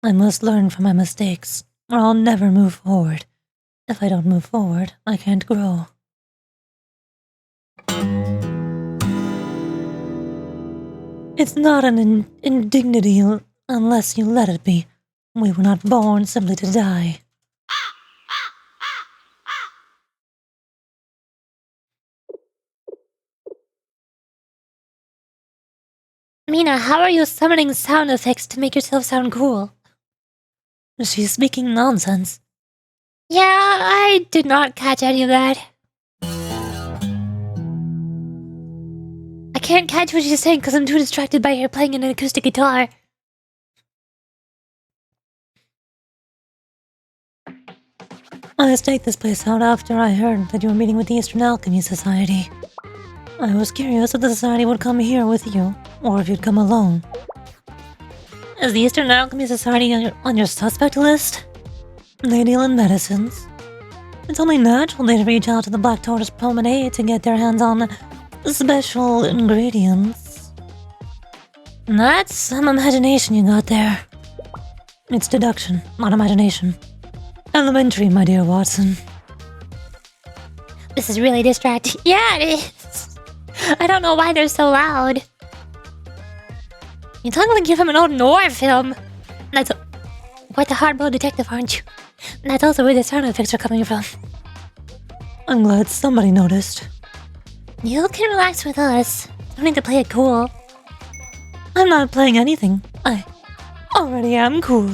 I must learn from my mistakes, or I'll never move forward. If I don't move forward, I can't grow. It's not an indignity unless you let it be. We were not born simply to die. Mina, how are you summoning sound effects to make yourself sound cool? She's speaking nonsense. Yeah, I did not catch any of that. I can't catch what she's saying because I'm too distracted by her playing an acoustic guitar. I staked this place out after I heard that you were meeting with the Eastern Alchemy Society. I was curious if the society would come here with you, or if you'd come alone. Is the Eastern Alchemy Society on your suspect list? They deal in medicines. It's only natural they'd reach out to the Black Tortoise Promenade to get their hands on special ingredients. That's Some imagination you got there. It's deduction, not imagination. Elementary, my dear Watson. This is really distracting. Yeah, it is. I don't know why they're so loud. You talk like you're from an old noir film. That's quite the hard-boiled detective, aren't you? That's also where the sound effects are coming from. I'm glad somebody noticed. You can relax with us. Don't need to play it cool. I'm not playing anything. I already am cool.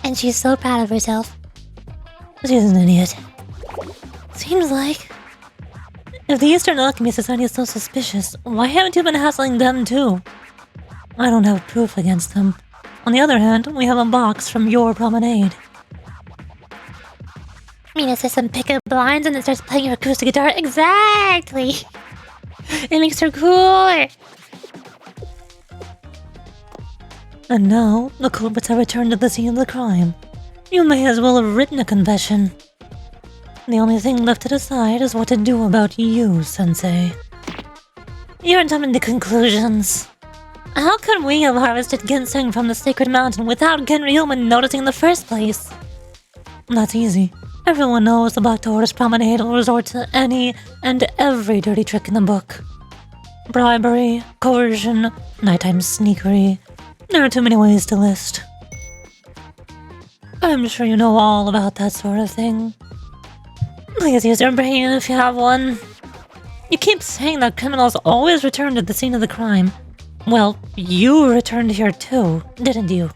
And she's so proud of herself. She's an idiot. Seems like. If the Eastern Alchemy Society is so suspicious, why haven't you been hassling them too? I don't have proof against them. On the other hand, we have a box from your promenade. Mina says some pickup lines and then starts playing her acoustic guitar. Exactly! It makes her cooler. And now, the culprits have returned to the scene of the crime. You may as well have written a confession. The only thing left to decide is what to do about you, Sensei. You're jumping to conclusions. How could we have harvested ginseng from the sacred mountain without Genryuman noticing in the first place? That's easy. Everyone knows the Black Tortoise Promenade will resort to any and every dirty trick in the book. Bribery, coercion, nighttime sneakery. There are too many ways to list. I'm sure you know all about that sort of thing. Please use your brain if you have one. You keep saying that criminals always return to the scene of the crime. Well, you returned here too, didn't you?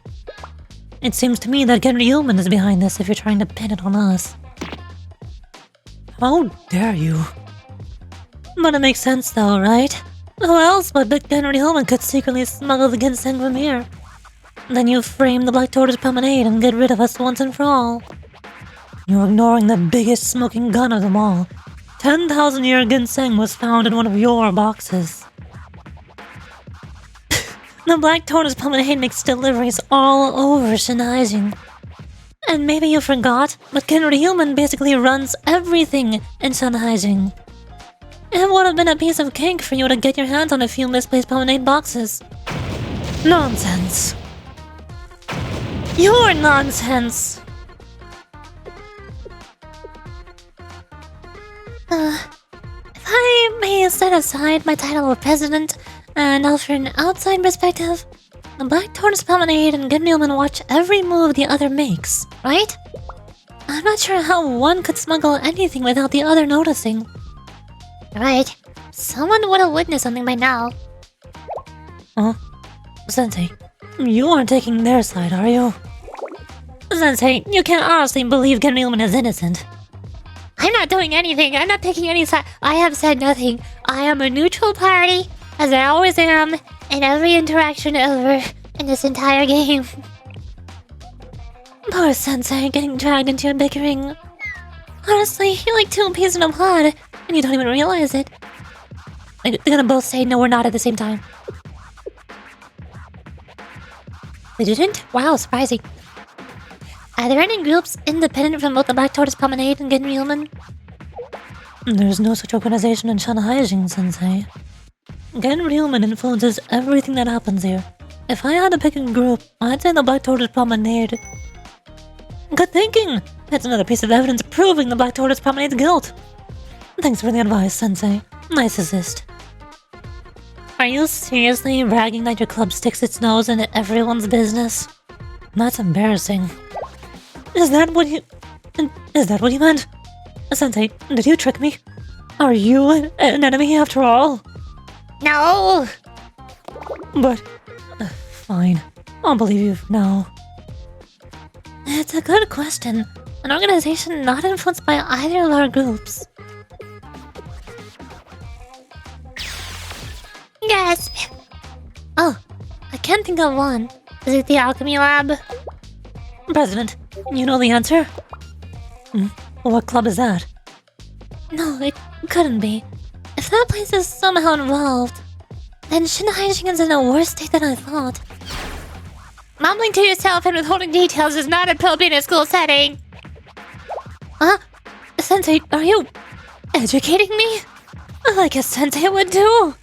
It seems to me that Genryuman is behind this if you're trying to pin it on us. How dare you? But it makes sense though, right? Who else but Genryuman could secretly smuggle the ginseng from here? Then you frame the Black Tortoise Promenade and get rid of us once and for all. You're ignoring the biggest smoking gun of them all. 10,000-year ginseng was found in one of your boxes. The Black Tortoise Promenade makes deliveries all over Shinhaijin. And maybe you forgot, but Kenry Human basically runs everything in Shanhaijing. It would have been a piece of cake for you to get your hands on a few misplaced promenade boxes. Nonsense. You're nonsense. If I may set aside my title of president and offer an outside perspective, the Black Tortoise Promenade and Gunilman watch every move the other makes, right? I'm not sure how one could smuggle anything without the other noticing. Right. Someone would have witnessed something by now. Huh? Sensei, you aren't taking their side, are you? Sensei, you can't honestly believe Gunilman is innocent. I'm not doing anything. I'm not taking any side. I have said nothing. I am a neutral party, as I always am, in every interaction ever in this entire game. Poor Sensei getting dragged into your bickering. Honestly, you're like two peas in a pod, and you don't even realize it. They're gonna both say no, we're not at the same time. They didn't? Wow, surprising. Are there any groups independent from both the Black Tortoise Promenade and Gunilman? There's no such organization in Shanhaijing, Sensei. Gunilman influences everything that happens here. If I had to pick a group, I'd say the Black Tortoise Promenade. Good thinking! That's another piece of evidence proving the Black Tortoise Promenade's guilt. Thanks for the advice, Sensei. Nice assist. Are you seriously bragging that your club sticks its nose into everyone's business? That's embarrassing. Is that what you meant? Sensei, did you trick me? Are you an enemy after all? No! But... fine. I'll believe you for now. It's a good question. An organization not influenced by either of our groups. Gasp! Oh, I can't think of one. Is it the Alchemy Lab? President, you know the answer? What club is that? No, it couldn't be. If that place is somehow involved, then Shanhaijing is in a worse state than I thought. Mumbling to yourself and withholding details is not appropriate in a school setting. Huh? Sensei, are you educating me? Like a sensei would do.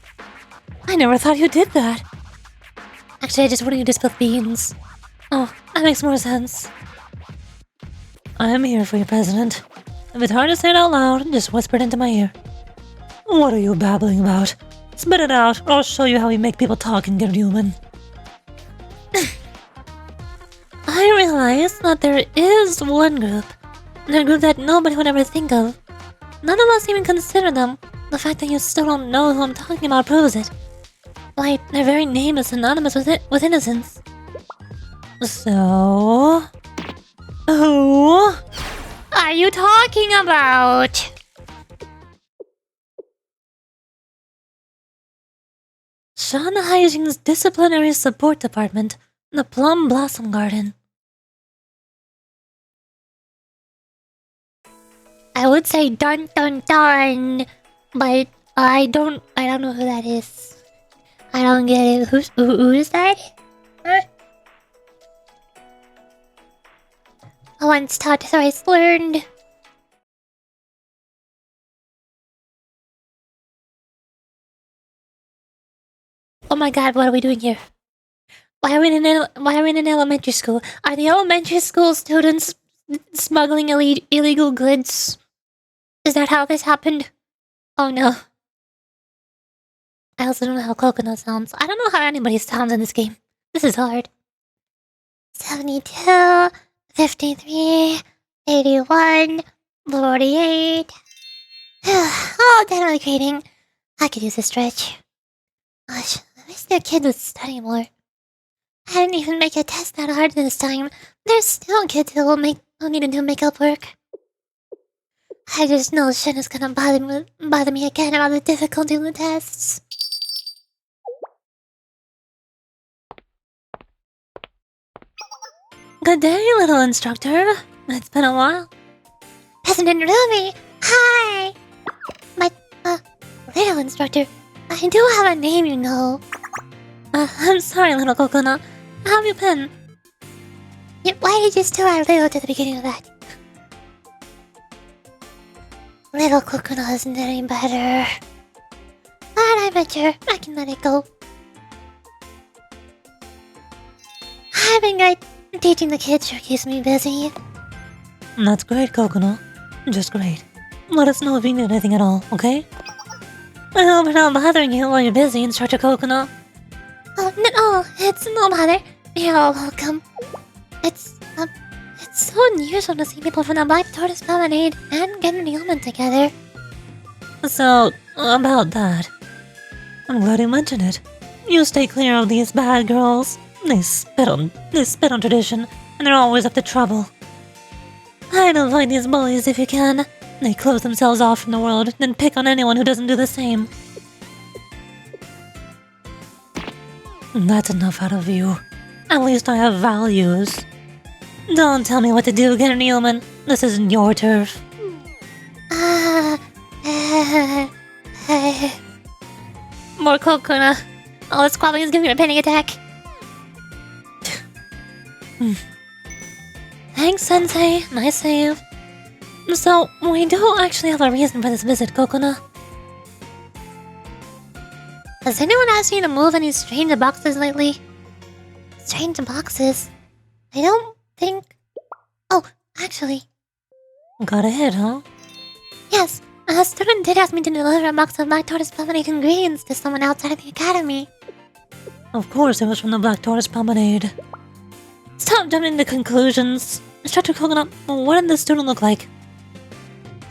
I never thought you did that. Actually, I just wanted you to spill beans. Oh, that makes more sense. I am here for you, President. If it's hard to say it out loud, just whisper it into my ear. What are you babbling about? Spit it out, or I'll show you how we make people talk and get human. I realize that there is one group. A group that nobody would ever think of. None of us even consider them. The fact that you still don't know who I'm talking about proves it. Why, their very name is synonymous with innocence. So... who are you talking about? Shanhaijing's Disciplinary Support Department, the Plum Blossom Garden. I would say dun dun dun, but I don't know who that is. I don't get it. Who is that? Huh? Once taught, twice learned. Oh my god, what are we doing here? Why are we in an elementary school? Are the elementary school students smuggling illegal goods? Is that how this happened? Oh no. I also don't know how coconut sounds. I don't know how anybody sounds in this game. This is hard. 72, 53, 81, 48. Oh, definitely grading. I could use a stretch. Gosh, I wish their kid would study more. I didn't even make a test that hard this time. There's still kids who need to do makeup work. I just know Shin is gonna bother me again about the difficulty of the tests. Good day, little instructor. It's been a while. President Ruby, hi! But, little instructor, I do have a name, you know. I'm sorry, little coconut. How have you been? Yeah, why did you still add little to the beginning of that? Little Kokuna isn't any better. But I'm mature. I can let it go. Having teaching the kids sure keeps me busy. That's great, Coconut. Just great. Let us know if you need anything at all, okay? I hope we're not bothering you while you're busy, Instructor Coconut. Oh, no, it's no matter. You're all welcome. It's so unusual to see people from the Black Tortoise Promenade and Genryuman together. So, about that. I'm glad you mentioned it. You stay clear of these bad girls. They spit on tradition, and they're always up to trouble. Hide and avoid these bullies if you can. They close themselves off from the world, then pick on anyone who doesn't do the same. That's enough out of you. At least I have values. Don't tell me what to do, Genryuman. This isn't your turf. More Kokuna. All this squabbling is giving me a panic attack. Thanks, Sensei. Nice save. So, we do actually have a reason for this visit, Kokuna. Has anyone asked you to move any strange boxes lately? Strange boxes? I don't think... Oh, actually... Got a hit, huh? Yes, a student did ask me to deliver a box of Black Tortoise Promenade ingredients to someone outside of the academy. Of course it was from the Black Tortoise Promenade. Stop jumping to conclusions. Instructor Coconut, what did the student look like?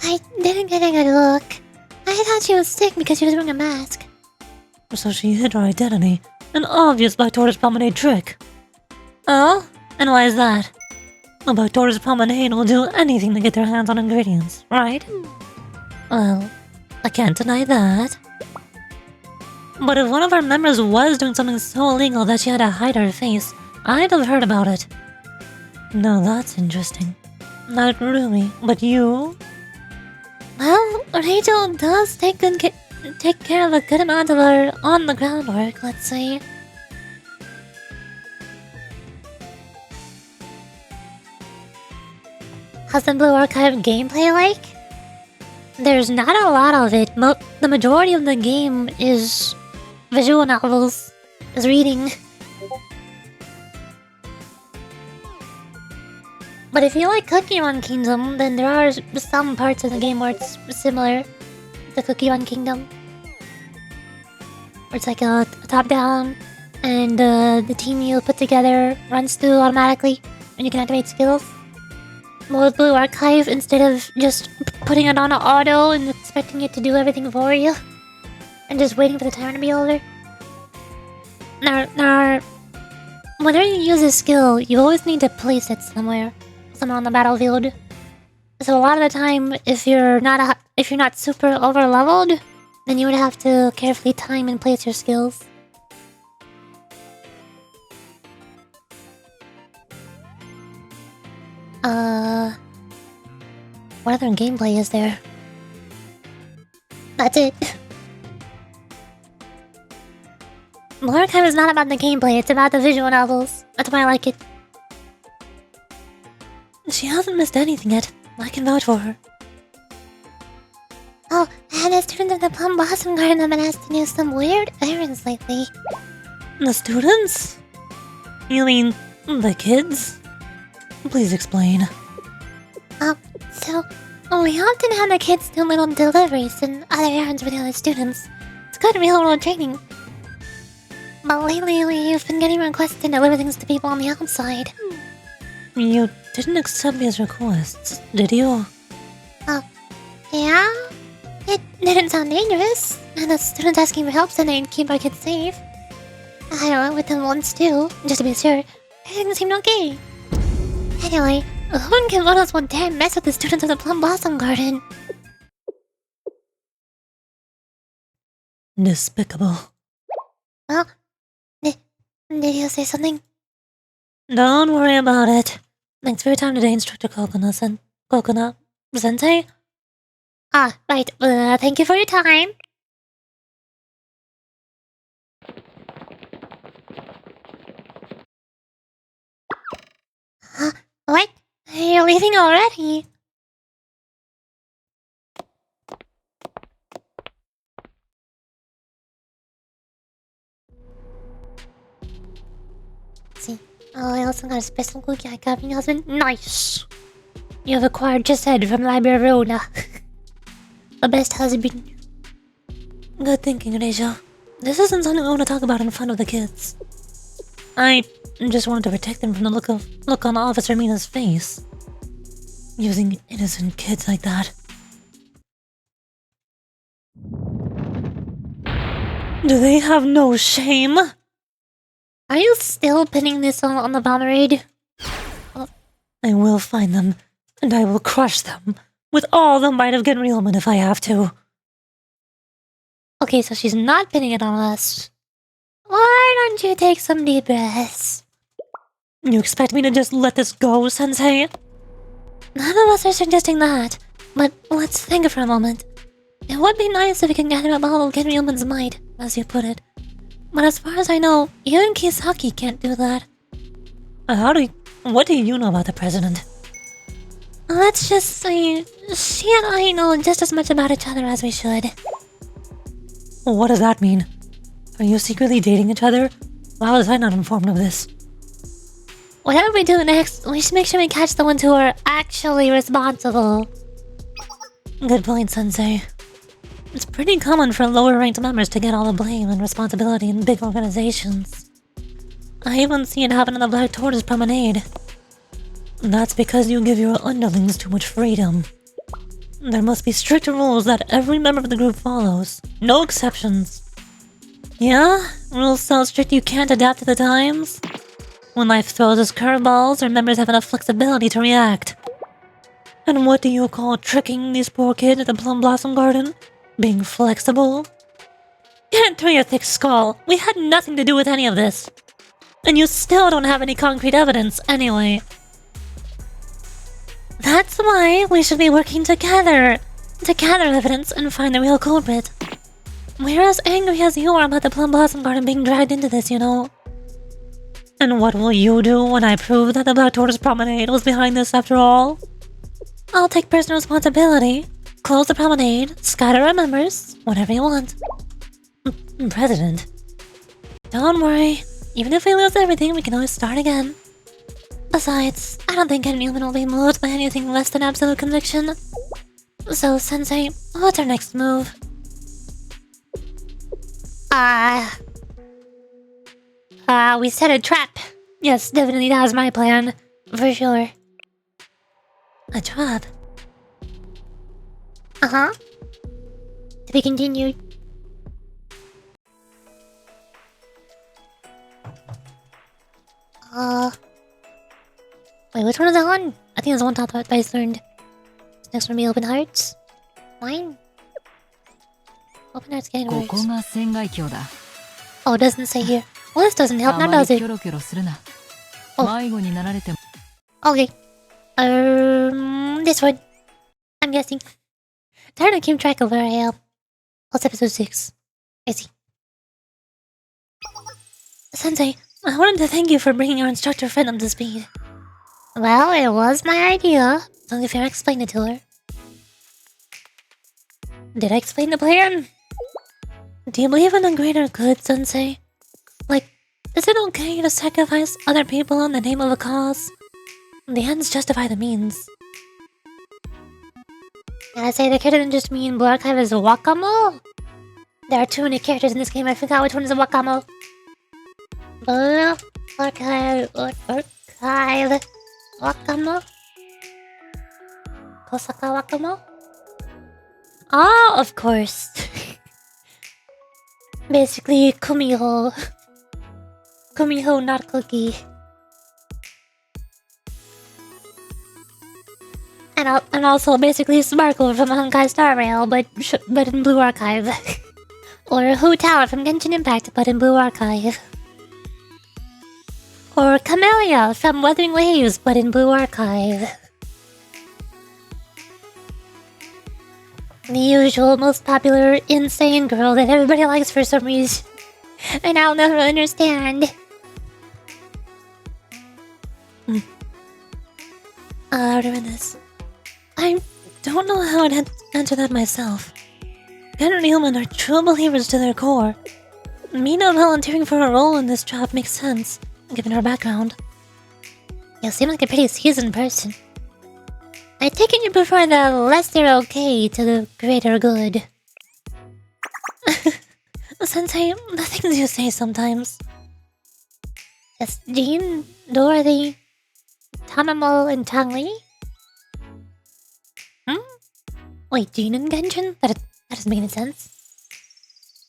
I didn't get a good look. I thought she was sick because she was wearing a mask. So she hid her identity. An obvious Black Tortoise Promenade trick. Oh? And why is that? The Black Tortoise Promenade will do anything to get their hands on ingredients, right? Well, I can't deny that. But if one of our members was doing something so illegal that she had to hide her face, I'd have heard about it. Now that's interesting. Not really, but you? Well, Rachel does take care of a good amount of her on-the-ground work, let's say. How's the Blue Archive gameplay like? There's not a lot of it. The majority of the game is visual novels, is reading. But if you like Cookie Run Kingdom, then there are some parts of the game where it's similar to Cookie Run Kingdom. Where it's like a top-down, and the team you put together runs through automatically, and you can activate skills. With Blue Archive, instead of just putting it on auto and expecting it to do everything for you, and just waiting for the timer to be over. Whenever you use a skill, you always need to place it somewhere on the battlefield. So a lot of the time, if you're not super over leveled, then you would have to carefully time and place your skills. What other gameplay is there? That's it. Blue Archive is not about the gameplay, it's about the visual novels. That's why I like it. She hasn't missed anything yet. I can vouch for her. Oh, and the students of the Plum Blossom Garden have been asked to do some weird errands lately. The students? You mean the kids? Please explain. So we often have the kids do little deliveries and other errands for the other students. It's good real-world training. But lately we've been getting requests to deliver things to people on the outside. You didn't accept these requests, did you? Yeah? It didn't sound dangerous, and the students asking for help so they'd keep our kids safe. I went with them once too, just to be sure. Everything seemed okay. Anyway, who in Kimonos would dare mess with the students of the Plum Blossom Garden? Despicable. Well, did you say something? Don't worry about it. Thanks for your time today, Instructor Coconut Sensei. Right. Thank you for your time. Sensei, you're leaving already? See. Oh, I also got a special cookie I got from your husband. Nice! You have acquired just head from Library Rona. The best husband. Good thinking, Reisha. This isn't something I want to talk about in front of the kids. I just wanted to protect them from the look on Officer Mina's face. Using innocent kids like that. Do they have no shame? Are you still pinning this on the bomberade? I will find them, and I will crush them with all the might of Genryelman if I have to. Okay, so she's not pinning it on us. Why don't you take some deep breaths? You expect me to just let this go, Sensei? None of us are suggesting that, but let's think for a moment. It would be nice if we could gather up all of Genryelman's might, as you put it. But as far as I know, you and Kisaki can't do that. What do you know about the president? Let's just say, she and I know just as much about each other as we should. What does that mean? Are you secretly dating each other? Why was I not informed of this? Whatever we do next, we should make sure we catch the ones who are actually responsible. Good point, Sensei. It's pretty common for lower-ranked members to get all the blame and responsibility in big organizations. I even see it happen in the Black Tortoise Promenade. That's because you give your underlings too much freedom. There must be strict rules that every member of the group follows. No exceptions. Yeah? Rules so strict you can't adapt to the times? When life throws us curveballs, our members have enough flexibility to react. And what do you call tricking these poor kids at the Plum Blossom Garden? Being flexible? Get through your thick skull. We had nothing to do with any of this. And you still don't have any concrete evidence, anyway. That's why we should be working together to gather evidence and find the real culprit. We're as angry as you are about the Plum Blossom Garden being dragged into this, you know. And what will you do when I prove that the Black Tortoise Promenade was behind this after all? I'll take personal responsibility, close the promenade, scatter our members, whatever you want. President. Don't worry, even if we lose everything, we can always start again. Besides, I don't think anyone will be moved by anything less than absolute conviction. So, Sensei, what's our next move? We set a trap. Yes, definitely that was my plan. For sure. A trap? Uh-huh. To be continued. Wait, which one is that one? I think it's the one top that I learned. Next one will be Open Hearts. Mine? Open Hearts getting worse. ここが船外橋だ。 Oh, it doesn't say here. Well, this doesn't help, now does it? キョロキョロするな。 Oh. 迷子になられても Okay. This one. I'm guessing. Trying to keep track of where I am. What's episode 6? I see. Sensei, I wanted to thank you for bringing your instructor friend up to speed. Well, it was my idea. So if I explained it to her. Did I explain the plan? Do you believe in the greater good, Sensei? Like, is it okay to sacrifice other people in the name of a cause? The ends justify the means. Can I say the character didn't just mean Blue Archive is Wakamo? There are too many characters in this game, I forgot which one is a Wakamo. Blue Archive... Wakamo? Kosaka Wakamo? Oh, of course. Basically, Kumiho. Kumiho, not Cookie. And also basically Sparkle from Honkai Star Rail, but in Blue Archive. Or Hu Tower from Genshin Impact, but in Blue Archive. Or Camellia from Wuthering Waves, but in Blue Archive. The usual, most popular, insane girl that everybody likes for some reason. And I'll never understand. this. I don't know how I'd answer that myself. Ken and Newman are true believers to their core. Me not volunteering for a role in this job makes sense, given her background. You seem like a pretty seasoned person. I take it you prefer the lesser okay to the greater good. Sensei, the things you say sometimes. Yes, Jean, Dorothy, Tanamo, and Tangli? Wait, Jean and Genshin? That doesn't make any sense.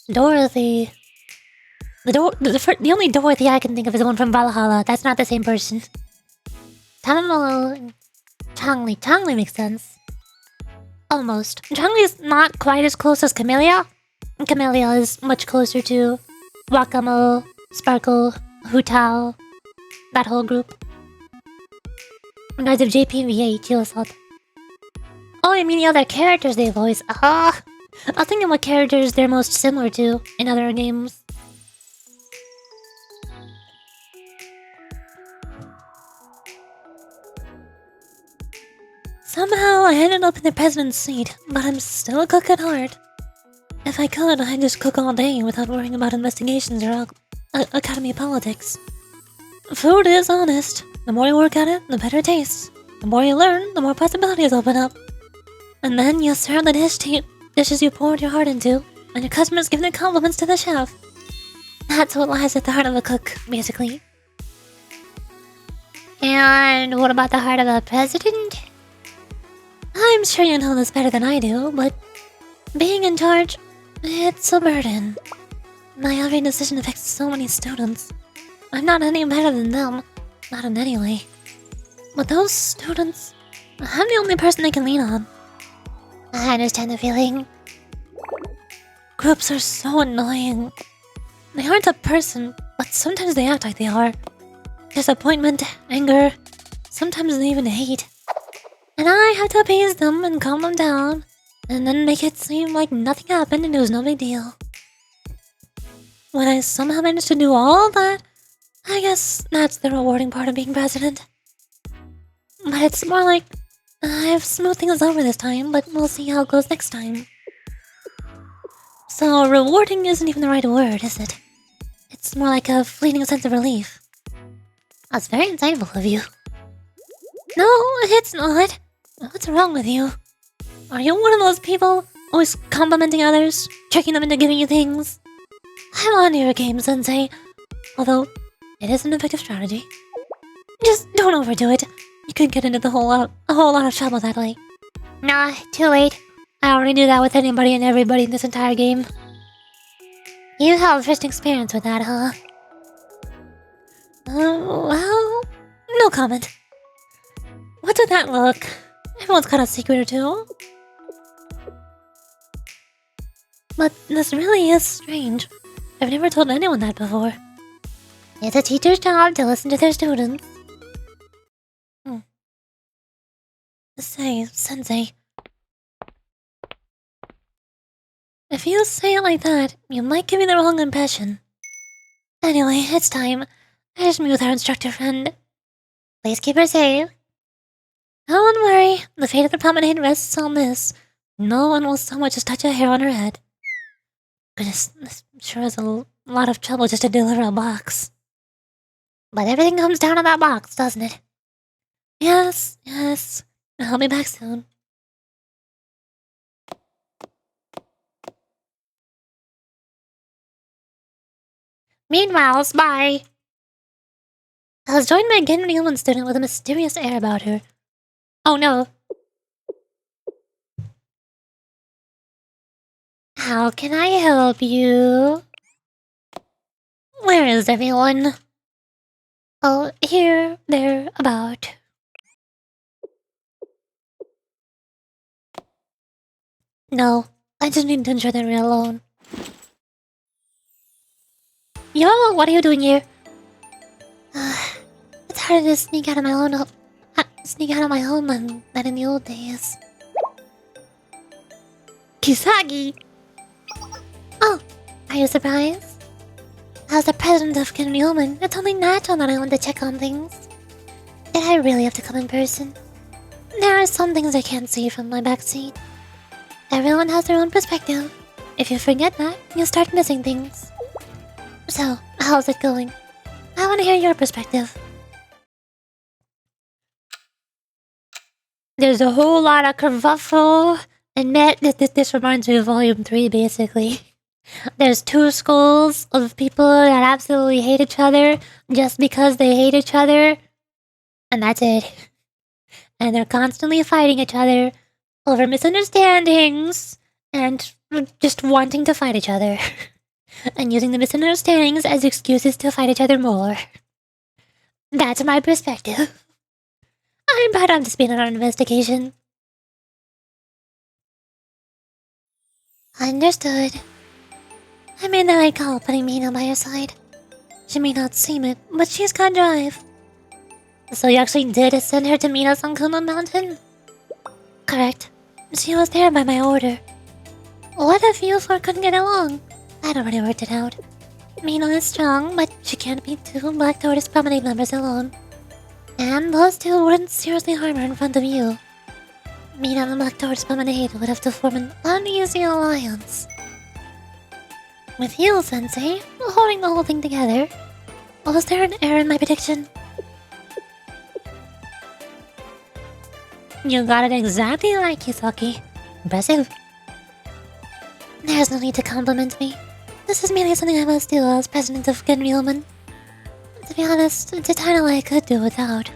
Dorothy... The only Dorothy I can think of is the one from Valhalla. That's not the same person. Tanamo and Tangli. Tangli makes sense. Almost. Tangli is not quite as close as Camellia. Camellia is much closer to Wakamo, Sparkle, Hutao, that whole group. You guys of JPVA, Chilasot. Oh, I mean the other characters they voice. I'll think of what characters they're most similar to in other games. Somehow I ended up in the president's seat, but I'm still a cook at heart. If I could, I'd just cook all day without worrying about investigations or academy politics. Food is honest. The more you work at it, the better it tastes. The more you learn, the more possibilities open up. And then you serve the dishes you poured your heart into, and your customers give their compliments to the chef. That's what lies at the heart of a cook, basically. And what about the heart of a president? I'm sure you know this better than I do, but being in charge, it's a burden. My every decision affects so many students. I'm not any better than them, not in any way. But those students, I'm the only person they can lean on. I understand the feeling. Groups are so annoying. They aren't a person, but sometimes they act like they are. Disappointment, anger, sometimes they even hate. And I have to appease them and calm them down, and then make it seem like nothing happened and it was no big deal. When I somehow manage to do all that, I guess that's the rewarding part of being president. But it's more like, I've smoothed things over this time, but we'll see how it goes next time. So rewarding isn't even the right word, is it? It's more like a fleeting sense of relief. That's very insightful of you. No, it's not. What's wrong with you? Are you one of those people always complimenting others, tricking them into giving you things? I'm on your game, Sensei. Although, it is an effective strategy. Just don't overdo it. You could get into a whole lot of trouble that way. Nah, too late. I already do that with anybody and everybody in this entire game. You have first experience with that, huh? Well, no comment. What's with that look? Everyone's got a secret or two. But this really is strange. I've never told anyone that before. It's a teacher's job to listen to their students. Say, Sensei. If you say it like that, you might give me the wrong impression. Anyway, it's time. I just meet with our instructor friend. Please keep her safe. Don't worry, the fate of the promenade rests on this. No one will so much as touch a hair on her head. Goodness, this sure is a lot of trouble just to deliver a box. But everything comes down to that box, doesn't it? Yes. I'll be back soon. Meanwhile, bye. I was joined by a Genri Human student with a mysterious air about her. Oh no. How can I help you? Where is everyone? Oh, here, there, about. No, I just need to ensure that we're alone. Yo, what are you doing here? It's harder to sneak out of my home than in the old days. Kisagi! Oh, are you surprised? As the president of Kinryuman, it's only natural that I want to check on things. Did I really have to come in person? There are some things I can't see from my backseat. Everyone has their own perspective. If you forget that, you'll start missing things. So, how's it going? I want to hear your perspective. There's a whole lot of kerfuffle, and this reminds me of Volume 3, basically. There's two schools of people that absolutely hate each other just because they hate each other, and that's it. And they're constantly fighting each other over misunderstandings and just wanting to fight each other. And using the misunderstandings as excuses to fight each other more. That's my perspective. I'm bad on this being on an investigation. Understood. I made the right call putting Mina by your side. She may not seem it, but she's got drive. So you actually did send her to meet us on Kuma Mountain? Correct. She was there by my order. What if you four couldn't get along? I'd already worked it out. Mina is strong, but she can't beat two Black Tortoise Promenade members alone. And those two wouldn't seriously harm her in front of you. Mina and the Black Tortoise Promenade would have to form an uneasy alliance. With you, Sensei, holding the whole thing together. Was there an error in my prediction? You got it exactly right, Kisaki. Impressive. There's no need to compliment me. This is merely something I must do as president of Genryuman. To be honest, it's a title I could do without.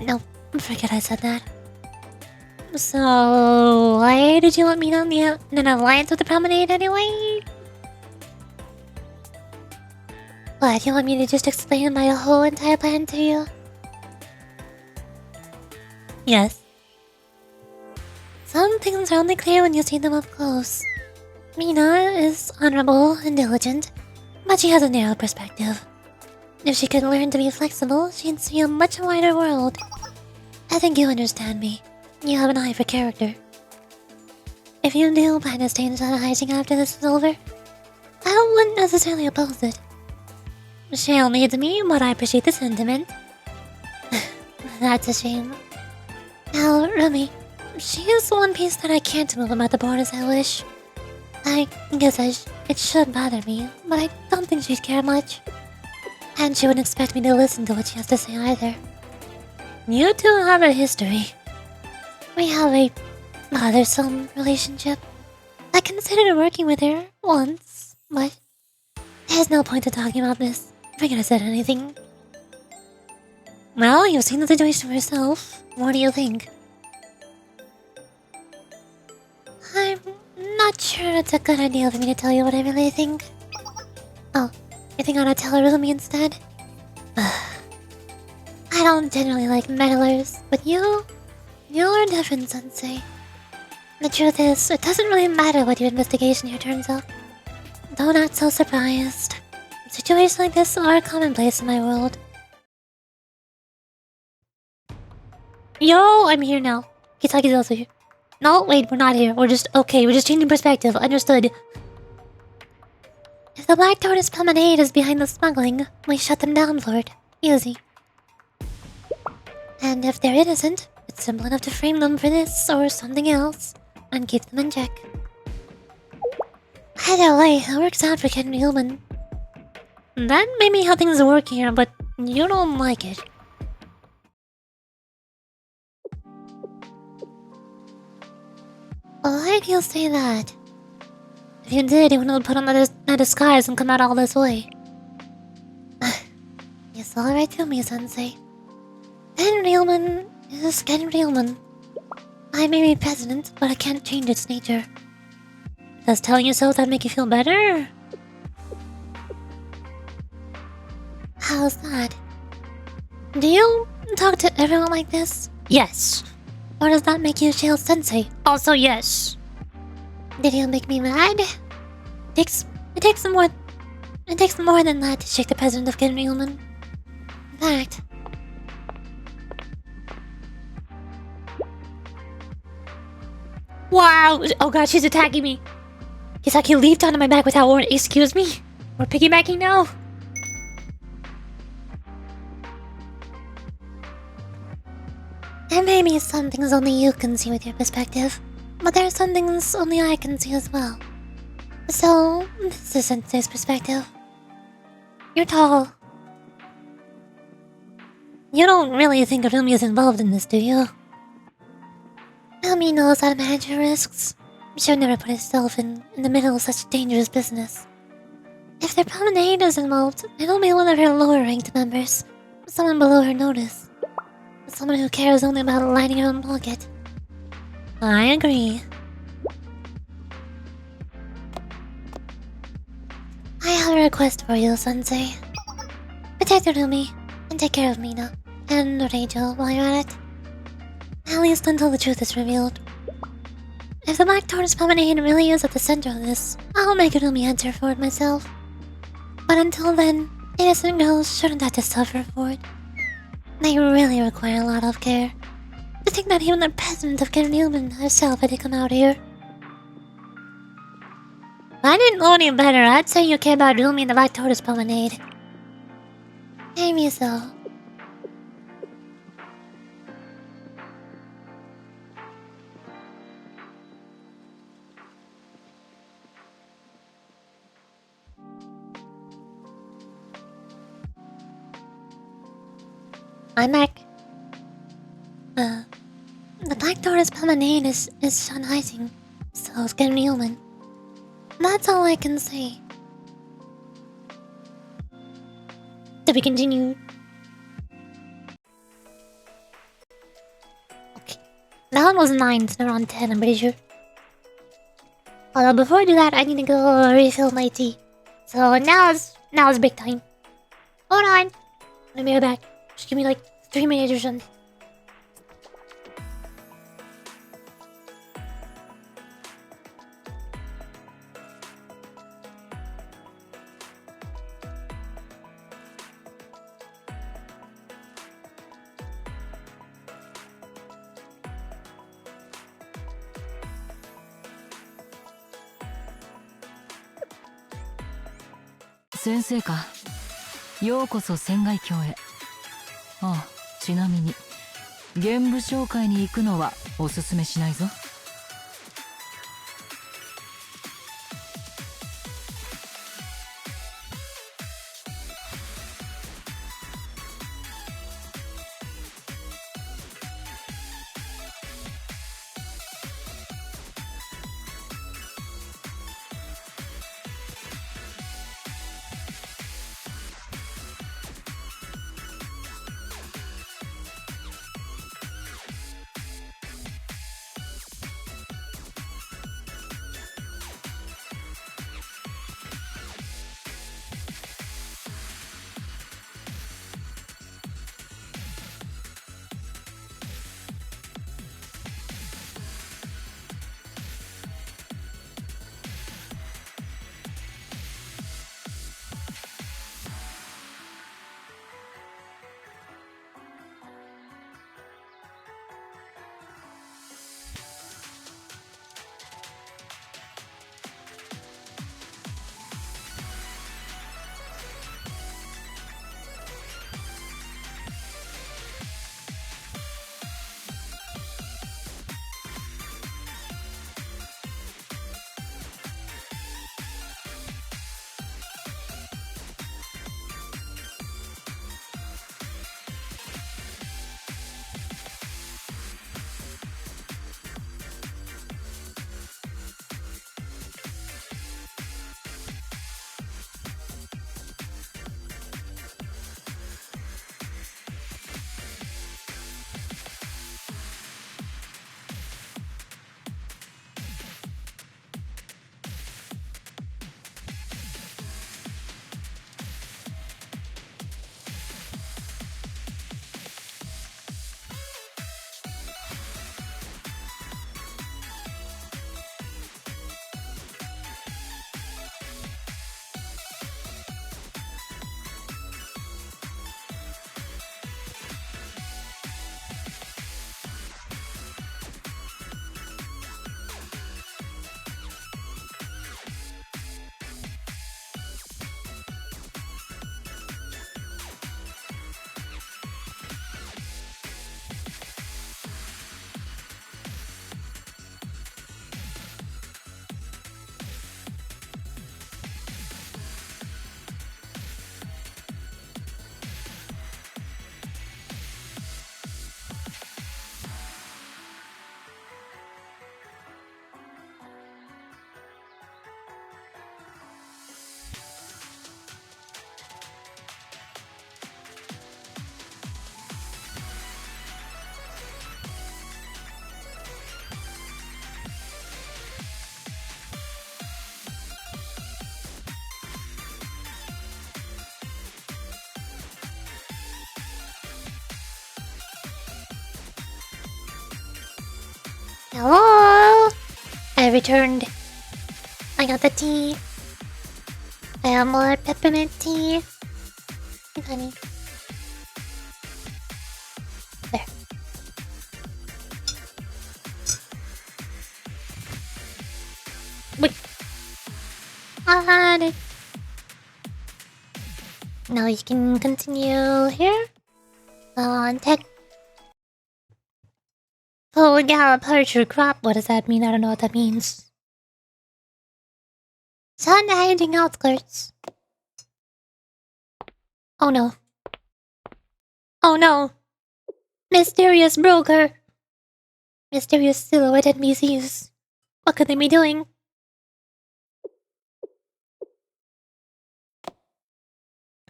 No, forget I said that. So, why did you want me on an alliance with the Promenade anyway? What, you want me to just explain my whole entire plan to you? Yes. Some things are only clear when you see them up close. Mina is honorable and diligent, but she has a narrow perspective. If she could learn to be flexible, she'd see a much wider world. I think you understand me. You have an eye for character. If you do plan to stay in Shanhaijing after this is over, I wouldn't necessarily oppose it. She'll need me, but I appreciate the sentiment. That's a shame. Now, Rumi, she is the one piece that I can't move about the board as I wish. I guess it should bother me, but I don't think she'd care much. And she wouldn't expect me to listen to what she has to say either. You two have a history. We have a mother-son relationship. I considered working with her once, but there's no point in talking about this. Forget I said anything. Well, you've seen the situation for yourself. What do you think? I'm not sure it's a good idea for me to tell you what I really think. Oh, you think I ought to tell Rumi instead? I don't generally like meddlers, but you're different, Sensei. The truth is, it doesn't really matter what your investigation here turns up. Don't act so surprised. Situations like this are commonplace in my world. Yo, I'm here now. Kisaki's also here. No, wait, we're not here. We're just changing perspective. Understood. If the Black Tortoise Promenade is behind the smuggling, we shut them down for it. Easy. And if they're innocent, it's simple enough to frame them for this or something else and keep them in check. Either way, it works out for Genryuman. That may be how things work here, but you don't like it. Why do you say that? If you did, you wouldn't have put on that disguise and come out all this way. You saw right through me, Sensei. Genryuman is Genryuman. I may be president, but I can't change its nature. Does telling yourself that make you feel better? How's that? Do you talk to everyone like this? Yes. Or does that make you Shale Sensei? Also yes. Did you make me mad? It takes more than that to shake the president of Genryuman. In fact, wow! Oh god, she's attacking me. Kisaki leaped onto my back without warning. Excuse me? We're piggybacking now? And maybe some things only you can see with your perspective, but there are some things only I can see as well. So, this is Sensei's perspective. You're tall. You don't really think Rumi is involved in this, do you? Rumi knows how to manage her risks. She would never put herself in the middle of such dangerous business. If their promenade is involved, it'll be one of her lower-ranked members. Someone below her notice. Someone who cares only about lining her own pocket. I agree. I have a request for you, Sensei. Protect Rumi, and take care of Mina, and Rachel while you're at it. At least until the truth is revealed. If the Black Tortoise Promenade really is at the center of this, I'll make Rumi answer for it myself. But until then, innocent girls shouldn't have to suffer for it. They really require a lot of care. To think that even the president of Newman herself had to come out here. If I didn't know any better, I'd say you care about Rumi and the Black Tortoise Promenade. Maybe so. I'm back. The Black Tortoise Promenade is sunrising, so is Newman. That's all I can say. To be continued. Okay. That one was 9, so they're on 10, I'm pretty sure. Although before I do that, I need to go refill my tea. So now it's break time. Hold on. Let me go back. Just give me like 3 minutes or something.先生か。ようこそ船外橋へ。ああ、ちなみに玄武商会に行くのはおすすめしないぞ。Hello? I returned. I got the tea. I have more peppermint tea. Hey, honey. There. Wait. I had it. Now you can continue here. Tech. Oh, yeah, departure crop. What does that mean? I don't know what that means. Sun hiding outskirts. Oh no. Oh no. Mysterious broker. Mysterious silhouette NPCs. What could they be doing?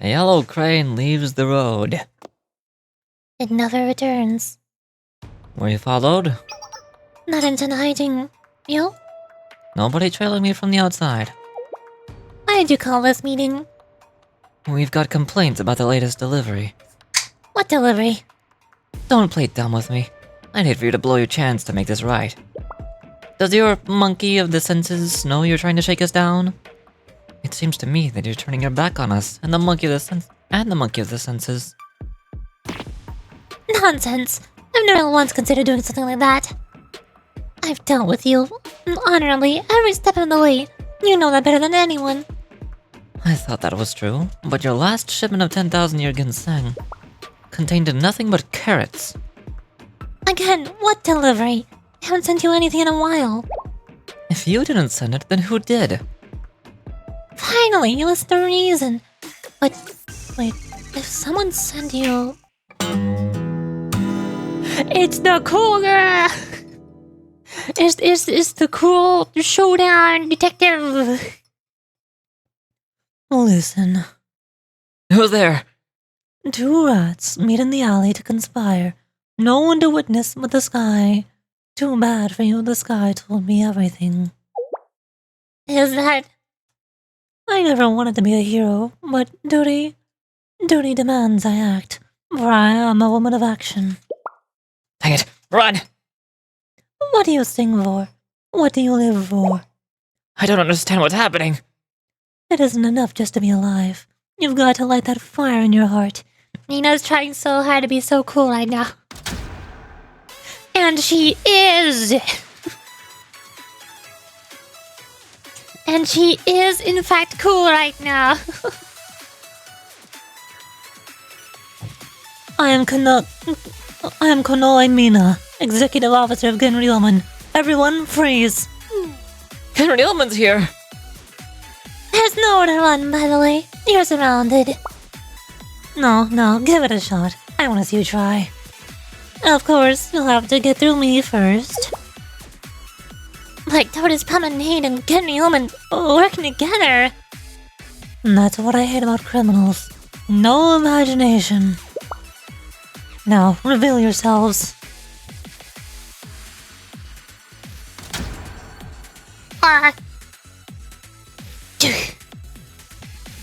A yellow crane leaves the road. It never returns. Were you followed? Not into hiding. You? Nobody trailing me from the outside. Why did you call this meeting? We've got complaints about the latest delivery. What delivery? Don't play dumb with me. I'd hate for you to blow your chance to make this right. Does your monkey of the senses know you're trying to shake us down? It seems to me that you're turning your back on us and the monkey of the senses. Nonsense! I've never once considered doing something like that. I've dealt with you honorably every step of the way. You know that better than anyone. I thought that was true, but your last shipment of 10,000-year ginseng contained nothing but carrots. Again, what delivery? I haven't sent you anything in a while. If you didn't send it, then who did? Finally, you list the reason. But, wait, if someone sent you... It's the cool girl! It's the cool showdown detective! Listen. Who's there? 2 rats meet in the alley to conspire. No one to witness but the sky. Too bad for you, the sky told me everything. Is that... I never wanted to be a hero, but duty demands I act, for I am a woman of action. Dang it, run! What do you sing for? What do you live for? I don't understand what's happening. It isn't enough just to be alive. You've got to light that fire in your heart. Nina's trying so hard to be so cool right now. And she is! And she is, in fact, cool right now. I am Konoi Mina, Executive Officer of Genryelman. Everyone, freeze! Henry Illman's here! There's nowhere to run, by the way. You're surrounded. No, give it a shot. I want to see you try. Of course, you'll have to get through me first. Like Tortoise Promenade and Kenny Hillman working together. That's what I hate about criminals. No imagination. Now, reveal yourselves.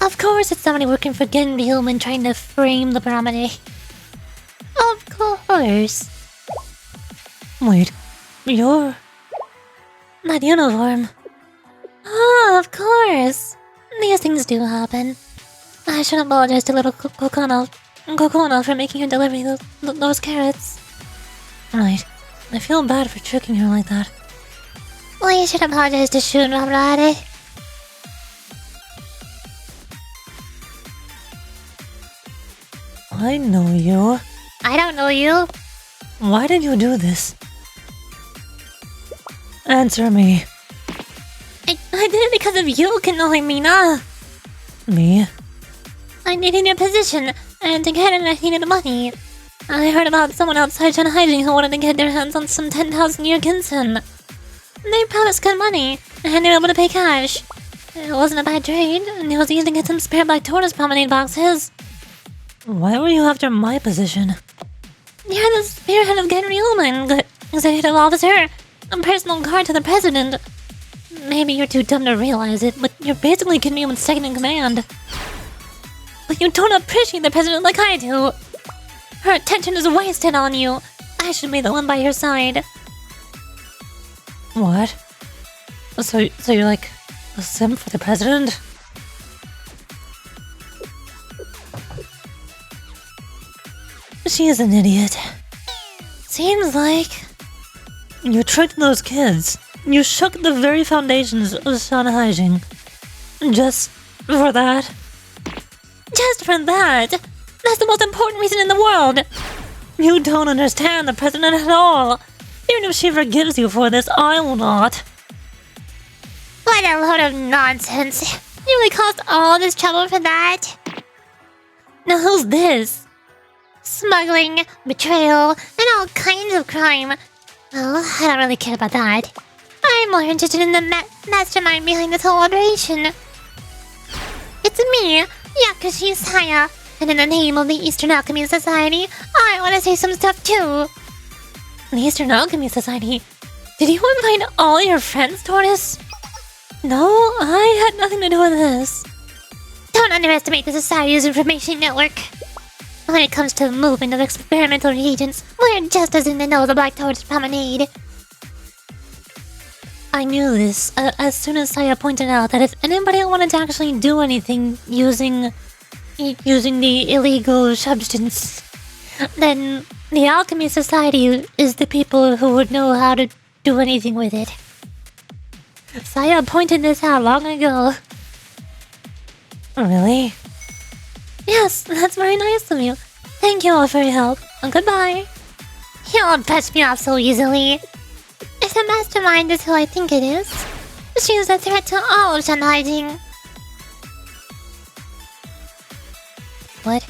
Of course it's somebody working for Genry Hillman trying to frame the promenade. Of course. Wait, you're... That uniform. Oh, of course. These things do happen. I should apologize to little Kokona for making her deliver those carrots. Right. I feel bad for tricking her like that. Well, you should apologize to Shun already. I know you. I don't know you. Why did you do this? Answer me. I did it because of you, Kanoi Mina. Me? I needed your position, and to get it I needed money. I heard about someone outside China hiding who wanted to get their hands on some 10,000-year ginseng. They promised good money, and they were able to pay cash. It wasn't a bad trade, and it was easy to get some spare Black Tortoise promenade boxes. Why were you after my position? You're the spearhead of Genry Ullman, executive officer, a personal guard to the president. Maybe you're too dumb to realize it, but you're basically Genry Ullman's second in command. But you don't appreciate the president like I do. Her attention is wasted on you. I should be the one by your side. What? So you're like a simp for the president? She is an idiot. Seems like you tricked those kids. You shook the very foundations of Shanhaijing. Just for that? Just for that? That's the most important reason in the world! You don't understand the president at all! Even if she forgives you for this, I will not. What a load of nonsense. You really caused all this trouble for that? Now who's this? Smuggling, betrayal, and all kinds of crime. Well, I don't really care about that. I'm more interested in the mastermind behind this whole operation. It's me, Yakushi Saya, and in the name of the Eastern Alchemy Society, I want to say some stuff too. The Eastern Alchemy Society? Did you invite all your friends, Tortoise? No, I had nothing to do with this. Don't underestimate the Society's information network. When it comes to the movement of experimental reagents, we're just as in the know of the Black Torch Promenade. I knew this as soon as Saya pointed out that if anybody wanted to actually do anything using the illegal substance, then the Alchemy Society is the people who would know how to do anything with it. Saya pointed this out long ago. Really? Yes, that's very nice of you. Thank you all for your help. Goodbye. You won't touch me off so easily. If the mastermind is who I think it is, she is a threat to all of Shanhaijing. What?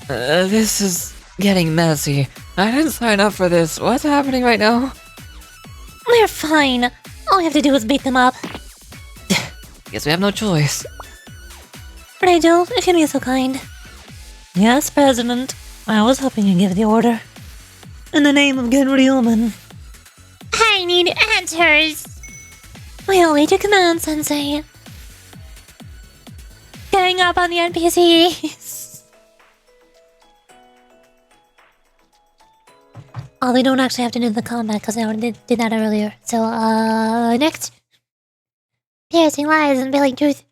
This is getting messy. I didn't sign up for this. What's happening right now? We're fine. All we have to do is beat them up. Guess we have no choice. Rachel, if you'd be so kind. Yes, President. I was hoping you'd give the order. In the name of Genryuman. I need answers. We'll wait your command, Sensei. Gang up on the NPCs. Oh, we don't actually have to do the combat because I already did that earlier. So, next. Piercing lies and veiling truth.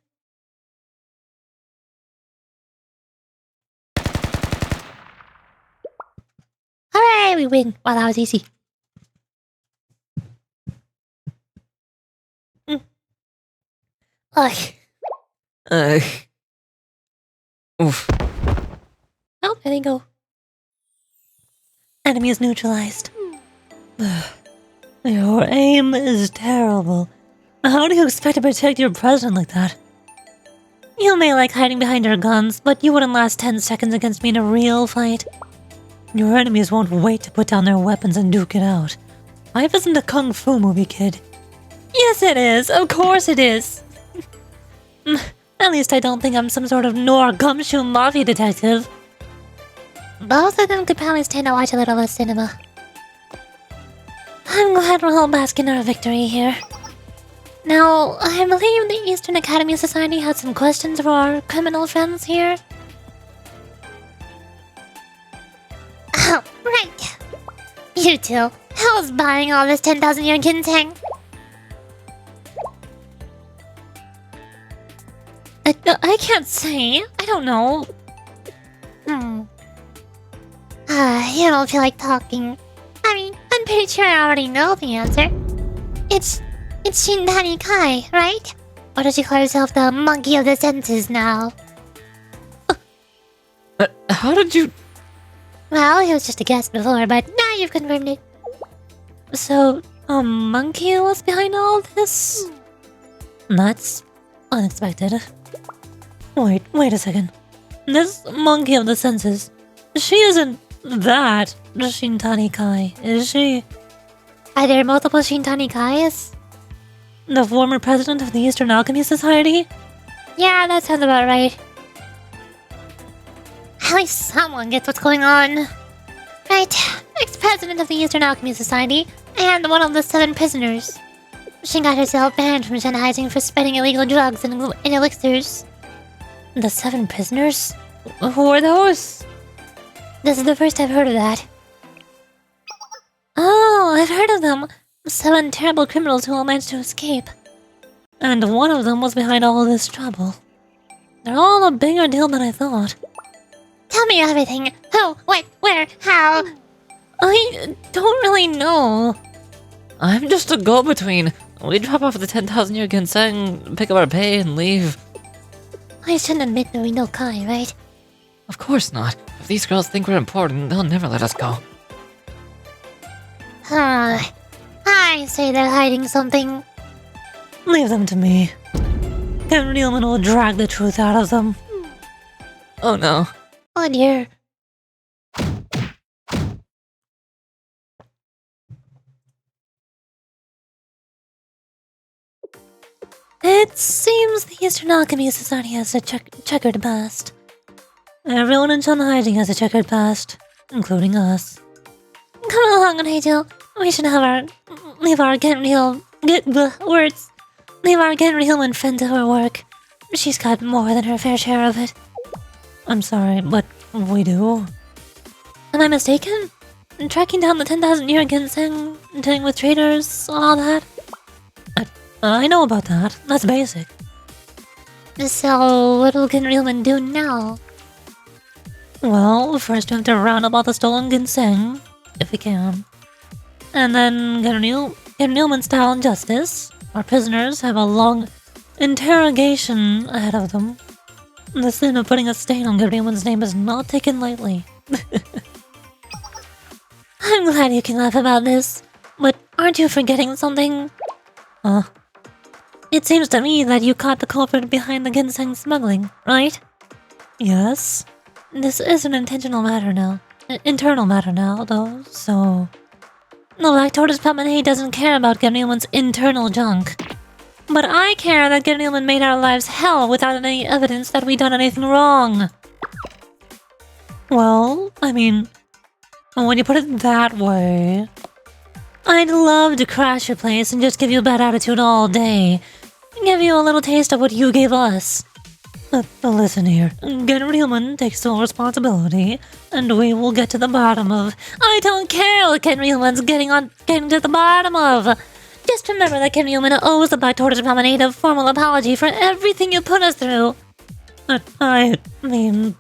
Hooray, we win. Wow, that was easy. Ugh. Oof. Oh, there they go. Enemy is neutralized. Your aim is terrible. How do you expect to protect your president like that? You may like hiding behind your guns, but you wouldn't last 10 seconds against me in a real fight. Your enemies won't wait to put down their weapons and duke it out. Life isn't a kung fu movie, kid. Yes, it is. Of course it is. At least I don't think I'm some sort of Nor Gumshoe Mafia detective. Both of them could probably stand to watch a little less cinema. I'm glad we're all basking our victory here. Now, I believe the Eastern Academy Society had some questions for our criminal friends here. Oh, right. You two, how's buying all this 10,000-year ginseng? I can't say. I don't know. You don't feel like talking. I mean, I'm pretty sure I already know the answer. It's Shintani Kai, right? Or does she call herself the monkey of the senses now? How did you... Well, it was just a guess before, but now you've confirmed it. So, a monkey was behind all this? That's unexpected. Wait a second. This monkey of the senses, she isn't that Shintani Kai, is she? Are there multiple Shintani Kais? The former president of the Eastern Alchemy Society? Yeah, that sounds about right. At least someone gets what's going on. Right, ex-president of the Eastern Alchemy Society, and one of the 7 prisoners. She got herself banned from Shanhaijing for spreading illegal drugs and elixirs. The 7 prisoners? Who are those? This is the first I've heard of that. Oh, I've heard of them. 7 terrible criminals who all managed to escape. And one of them was behind all this trouble. They're all a bigger deal than I thought. Tell me everything. Who? What? Where? How? I don't really know. I'm just a go-between. We drop off the 10,000-year ginseng, pick up our pay, and leave. I shouldn't admit that we know Kai, right? Of course not. If these girls think we're important, they'll never let us go. I say they're hiding something. Leave them to me. Captain Nealman will drag the truth out of them. Oh no. Oh dear. It seems the Eastern Alchemy Society has a checkered past. Everyone in Shanhaijing has a checkered past, including us. Come along, Rachel. We should have leave our Genryl words. Leave our Genryl friend to her work. She's got more than her fair share of it. I'm sorry, but we do. Am I mistaken? Tracking down the 10,000-year ginseng, dealing with traders, all that? I know about that. That's basic. So, what will Genryl do now? Well, first we have to round up all the stolen ginseng, if we can. And then get Newman-style justice. Our prisoners have a long interrogation ahead of them. The sin of putting a stain on Newman's name is not taken lightly. I'm glad you can laugh about this, but aren't you forgetting something? It seems to me that you caught the culprit behind the ginseng smuggling, right? Yes. This is an intentional matter now. Internal matter now, though, so... The Black Tortoise Promenade doesn't care about Genryman's internal junk. But I care that Genryman made our lives hell without any evidence that we done anything wrong. Well, I mean... when you put it that way... I'd love to crash your place and just give you a bad attitude all day. Give you a little taste of what you gave us. Listen here. Genryman takes full responsibility, and we will get to the bottom of... I don't care what Genryman's getting to the bottom of. Just remember that Genryman owes the Black Tortoise Promenade a formal apology for everything you put us through. I mean...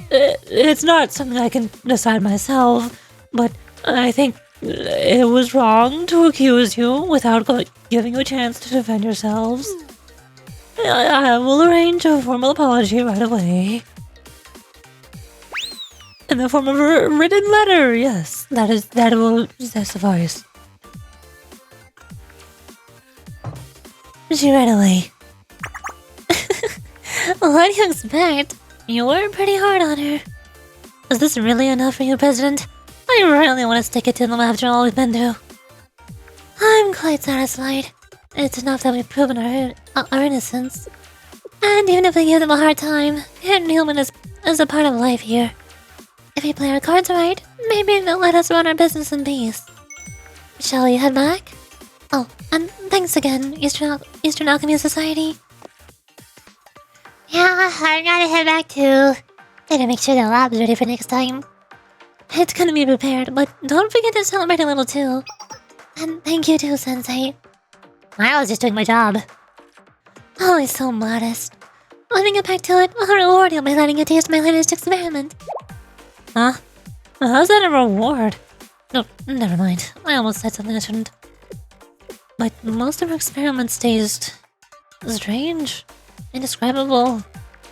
it's not something I can decide myself, but I think it was wrong to accuse you without giving you a chance to defend yourselves. I will arrange a formal apology right away. In the form of a written letter, yes. That will suffice. She right away. What do you expect? You were pretty hard on her. Is this really enough for you, President? I really want to stick it to them after all we've been through. I'm quite satisfied. It's enough that we've proven our innocence. And even if we give them a hard time, Genryman is a part of life here. If we play our cards right, maybe they'll let us run our business in peace. Shall we head back? Oh, and thanks again, Eastern Alchemy Society. Yeah, I gotta head back too. Gotta make sure the lab's ready for next time. It's gonna be prepared, but don't forget to celebrate a little too. And thank you too, Sensei. I was just doing my job. Oh, he's so modest. Let me get back to it. I'll reward you by letting you taste my latest experiment. Huh? How's that a reward? No, never mind. I almost said something I shouldn't. But most of our experiments taste... strange. Indescribable.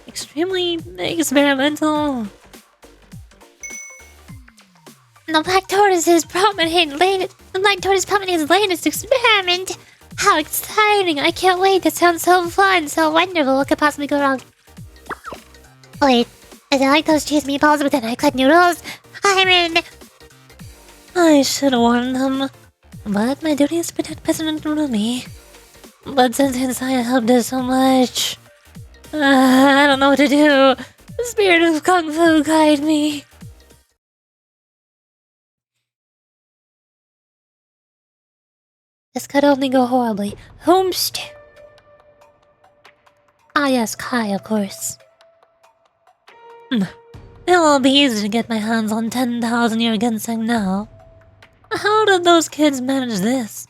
Extremely experimental. The Black Tortoise's latest experiment! How exciting! I can't wait! That sounds so fun, so wonderful. What could possibly go wrong? Wait, is it like those cheese meatballs with the nightclub noodles? I'm in! I should have warned them, but my duty is to protect President Rumi. But since Inside helped us so much, I don't know what to do. The spirit of Kung Fu guide me. This could only go horribly. Whomst? Ah yes, Kai, of course. It'll be easy to get my hands on 10,000-year ginseng now. How did those kids manage this?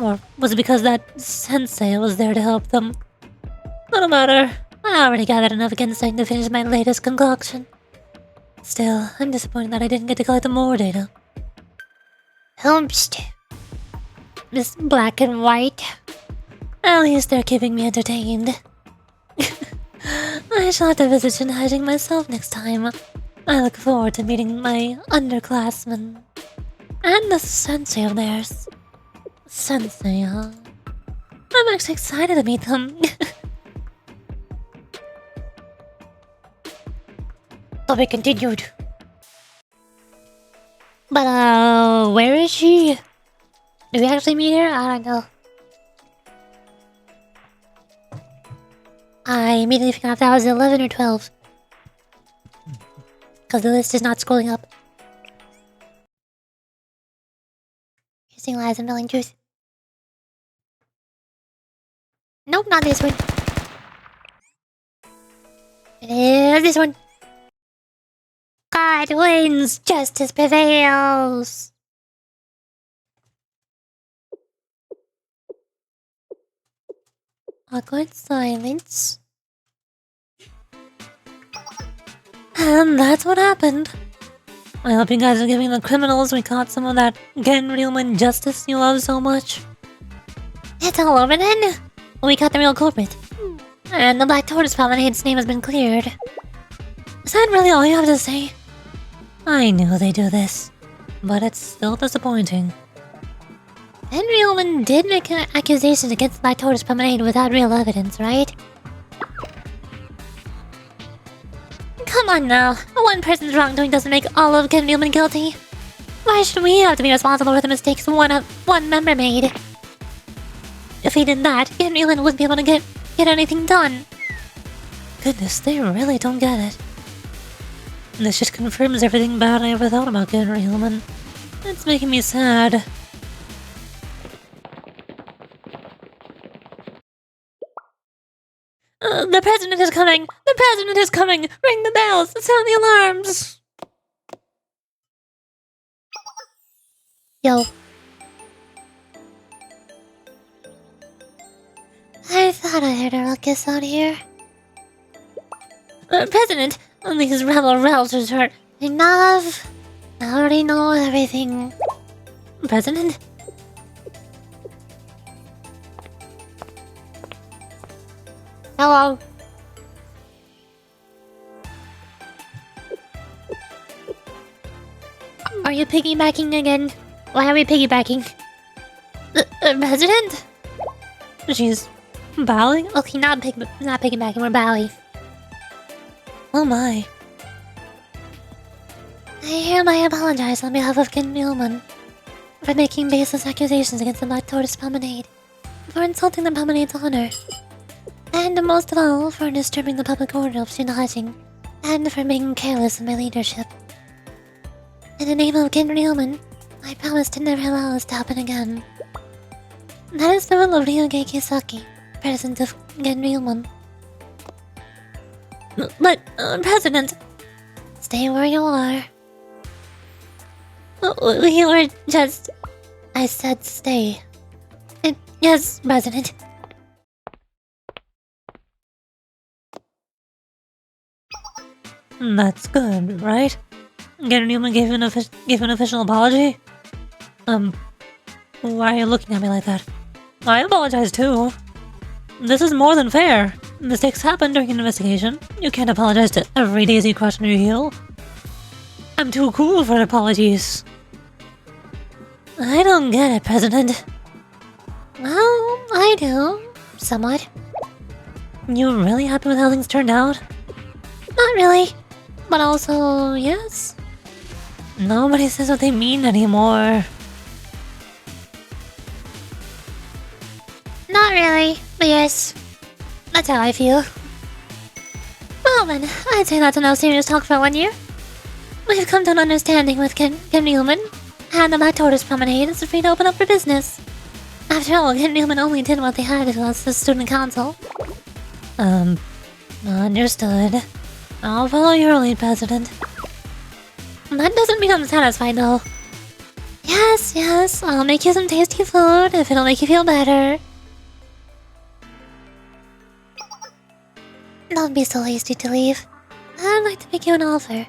Or was it because that sensei was there to help them? No matter. I already gathered enough ginseng to finish my latest concoction. Still, I'm disappointed that I didn't get to collect more data. Oops. This black and white. At least they're keeping me entertained. I shall have to visit Shinhajing myself next time. I look forward to meeting my underclassmen. And the sensei of theirs. Sensei, huh? I'm actually excited to meet them. To be continued. But, where is she? Do we actually meet her? I don't know. I immediately figured out that was 11 or 12. Because the list is not scrolling up. Using lies and telling truth. Nope, not this one. It is this one. God wins, justice prevails. Awkward silence. And that's what happened. I hope you guys are giving the criminals we caught some of that Genryuman justice you love so much. It's all over then. We caught the real culprit. And the Black Tortoise Promenade's name has been cleared. Is that really all you have to say? I knew they'd do this, but it's still disappointing. Genryuman did make accusations against the Black Tortoise Promenade without real evidence, right? Come on now, one person's wrongdoing doesn't make all of Genryuman guilty. Why should we have to be responsible for the mistakes one member made? If he did that, Genryuman wouldn't be able to get anything done. Goodness, they really don't get it. This just confirms everything bad I ever thought about Genryuman. It's making me sad. The president is coming! The president is coming! Ring the bells! Sound the alarms! Yo. I thought I heard a ruckus out here. President! These rebel rousers are... Enough! I already know everything. President? Hello. Are you piggybacking again? Why are we piggybacking? President? She's bowing? Okay, not piggybacking, we're bowing. Oh my. I hereby apologize on behalf of Genryuman for making baseless accusations against the Black Tortoise Promenade, for insulting the Promenade's honor, and most of all, for disturbing the public order of Shinhajing, and for being careless in my leadership. In the name of Genryuman, I promise to never allow this to happen again. That is the will of Ryuge Kisaki, President of Genryuman. But, President... Stay where you are. We were just... I said stay. Yes, President. That's good, right? Genryuman gave an official apology? Why are you looking at me like that? I apologize too. This is more than fair. Mistakes happen during an investigation. You can't apologize to every daisy crush on your heel. I'm too cool for apologies. I don't get it, President. Well, I do. Somewhat. You really happy with how things turned out? Not really. But also, yes. Nobody says what they mean anymore. Not really, but yes. That's how I feel. Well then, I'd say that's enough serious talk for 1 year. We've come to an understanding with Genryuman, and the Black Tortoise Promenade is free to open up for business. After all, Genryuman only did what they had to us as student council. Understood. I'll follow your lead, President. That doesn't mean I'm satisfied though. Yes, I'll make you some tasty food if it'll make you feel better. Don't be so hasty to leave. I'd like to make you an offer.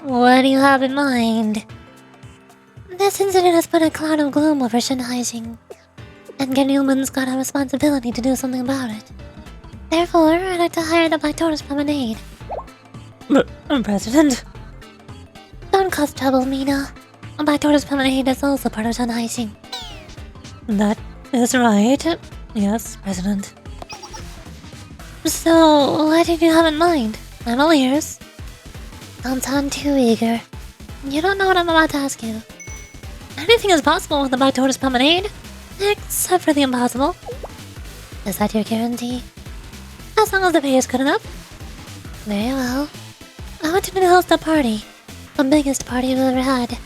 What do you have in mind? This incident has put a cloud of gloom over Shinhaijing, and Genilman's got a responsibility to do something about it. Therefore, I'd like to hire the Black Tortoise Promenade. President? Don't cause trouble, Mina. Black Tortoise Promenade is also part of Shinhaijing. That is right. Yes, President. So, what did you have in mind? I'm all ears. Don't sound too eager. You don't know what I'm about to ask you. Anything is possible with the Black Tortoise Promenade, except for the impossible. Is that your guarantee? As long as the pay is good enough. Very well. I want you to host a party. The biggest party you've ever had.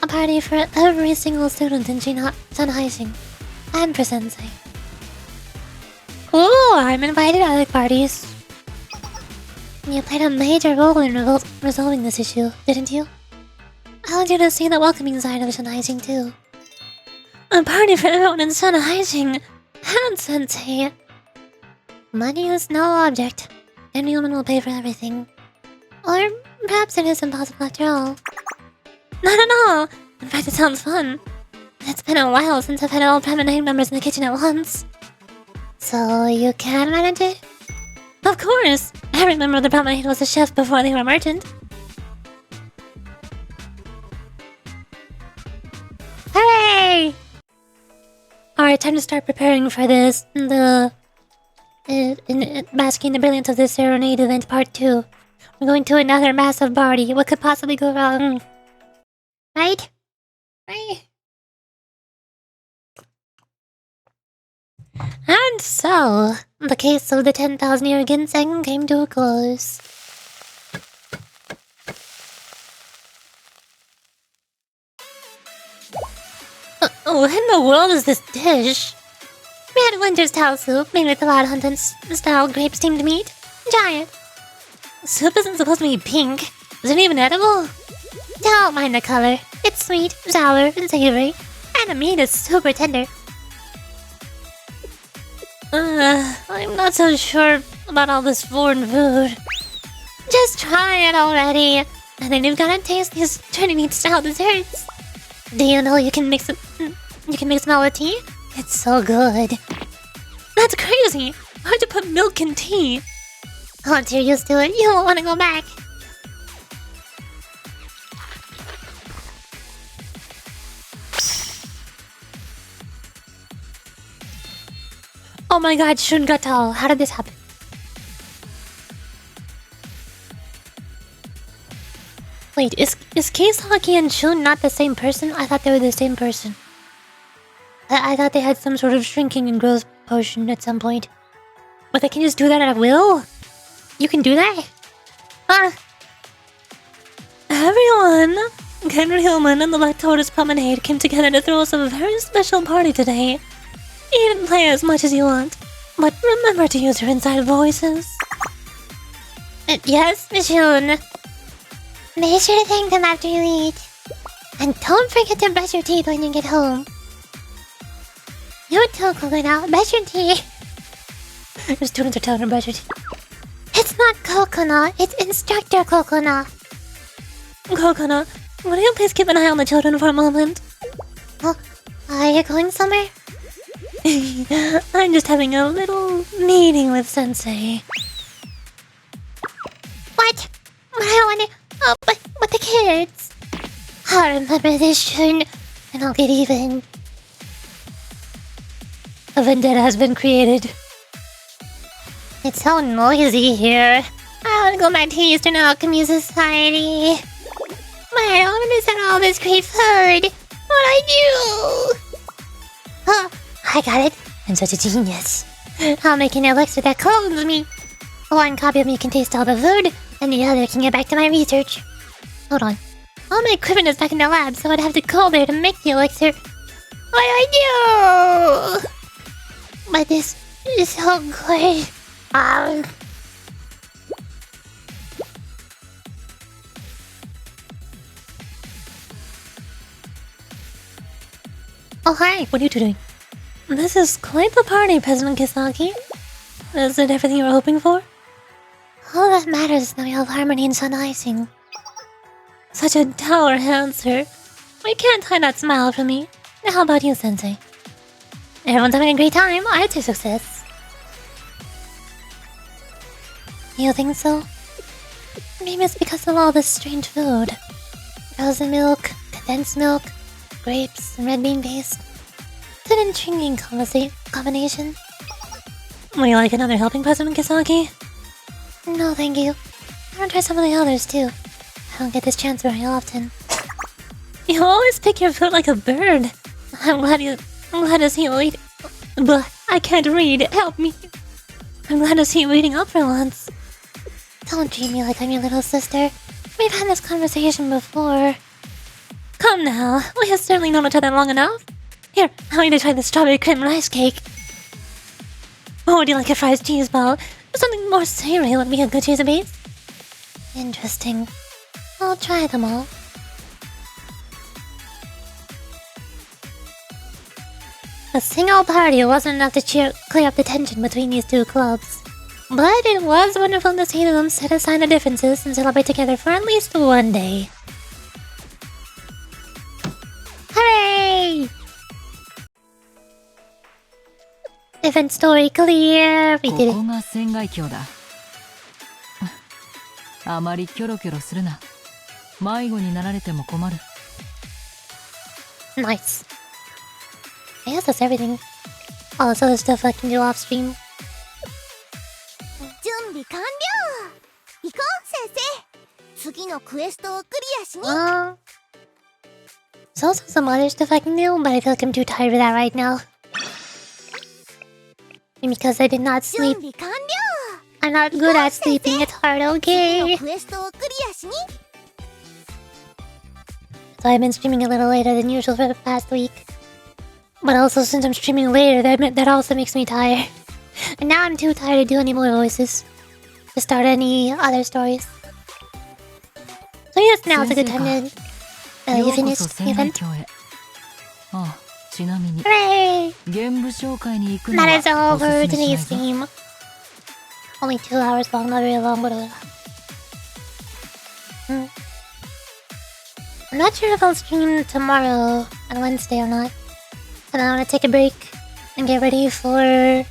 A party for every single student in Shinhaijing. And for Sensei. Ooh, I'm invited. I like parties. You played a major role in resolving this issue, didn't you? I want you to see the welcoming side of Shinhaijing too. A party for everyone in Shinhaijing and Sensei. Money is no object. Any woman will pay for everything. Or perhaps it is impossible after all. Not at all! In fact, it sounds fun. It's been a while since I've had all Promenade members in the kitchen at once. So you can manage it? Of course! Every member of the Promenade was a chef before they were a merchant. Hooray! Alright, time to start preparing for this. Basking in the brilliance of this serenade event part 2. We're going to another massive party. What could possibly go wrong? Right? Right? And so, the case of the 10,000-year ginseng came to a close. What in the world is this dish? We had winter style soup made with wild hunting style grape steamed meat. Giant. Soup isn't supposed to be pink. Is it even edible? Don't mind the color. It's sweet, sour, and savory. And the meat is super tender. I'm not so sure about all this foreign food. Just try it already. And then you've got to taste these Trinity style desserts. Do you know you can mix them all with tea? It's so good. That's crazy! How'd you put milk in tea? Once you're used to it, you won't want to go back. Oh my god, Shungatal, how did this happen? Wait, is Keisaki and Shun not the same person? I thought they were the same person. I thought they had some sort of shrinking and growth potion at some point. But they can just do that at will? You can do that? Everyone! Ken Hillman and the Black Tortoise Promenade came together to throw us a very special party today. Eat and play as much as you want, but remember to use your inside voices. Yes, Michonne. Be sure to thank them after you eat. And don't forget to brush your teeth when you get home. You too, Coconut. Brush your teeth. Your students are telling her to brush your teeth. It's not Coconut. It's Instructor Coconut. Coconut, will you please keep an eye on the children for a moment? Oh, are you going somewhere? I'm just having a little meeting with Sensei. What? I want to... Oh, but the kids. I'll remember this soon, and I'll get even. A vendetta has been created. It's so noisy here. I want to go back to Eastern Alchemy Society. But I don't understand all this great food. What I do? Oh, I got it. I'm such a genius. I'll make an elixir that clones me. One copy of me can taste all the food, and the other can get back to my research. Hold on. All my equipment is back in the lab, so I'd have to go there to make the elixir. What do I do? But this is so good. Oh, hi. What are you two doing? This is quite the party, President Kisaki. Is it everything you were hoping for? All that matters is that we have harmony and sun icing. Such a dour answer. We can't hide that smile from me. Now, how about you, Sensei? Everyone's having a great time. I'd say success. You think so? Maybe it's because of all this strange food. Frozen milk, condensed milk, grapes, and red bean paste. It's an intriguing combination. Would you like another helping, President Kisaki? No, thank you. I want to try some of the others, too. I don't get this chance very often. You always pick your foot like a bird. I'm glad to see you eat. But I can't read. Help me. I'm glad to see you eating up for once. Don't treat me like I'm your little sister. We've had this conversation before. Come now. We have certainly known each other long enough. Here, I want you to try the strawberry cream rice cake. Or would you like a fried cheese ball? Something more savory would be a good cheese base. Interesting. I'll try them all. A single party wasn't enough to clear up the tension between these two clubs. But it was wonderful to see them set aside the differences and celebrate together for at least one day. Hooray! Event story clear! We did it. ここが船外橋だ。あまりキョロキョロするな。迷子になられても困る。Nice. I guess that's everything. All this other stuff I can do off stream. 準備完了。行こう先生。次のクエストをクリアしに。There's also some other stuff I can do, but I feel like I'm too tired for that right now. And because I did not sleep, 準備完了。 I'm not good at sleeping. It's hard, 次 okay? のクエストをクリアしに。 So I've been streaming a little later than usual for the past week. But also, since I'm streaming later, that also makes me tired. And now I'm too tired to do any more voices. To start any other stories. So yes, now's a good time to... you ようこ finished そ the 船外 event? 橋へ。ああ、ちなみに Hooray! 現部紹介に行くの That is は all おす for すめしない today's ぞ。 stream. Only 2 hours long, not very long, but... I'm not sure if I'll stream tomorrow on Wednesday or not. And I want to take a break and get ready for the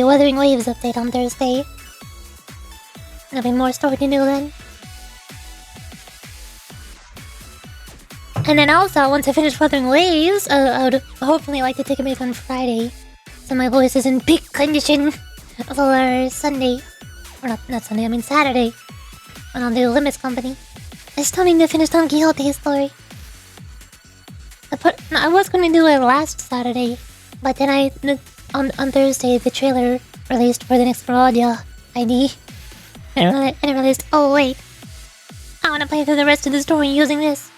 Wuthering Waves update on Thursday. There'll be more story to do then. And then also, once I finish Wuthering Waves, I would hopefully like to take a break on Friday. So my voice is in peak condition for Sunday. Or not Sunday, I mean Saturday. When I'll do Limits Company. I still need to finish Don Quixote's story. I was going to do it last Saturday, but then on Thursday the trailer released for the next Brodia ID, and it released. Oh wait, I want to play through the rest of the story using this.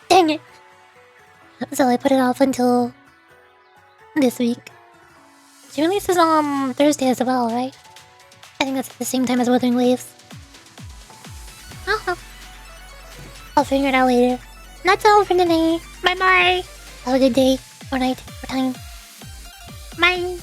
Dang it! So I put it off until this week. She releases on Thursday as well, right? I think that's at the same time as Wuthering Waves. I'll figure it out later. That's all for today. Bye bye. Have a good day, or night, or time. Bye.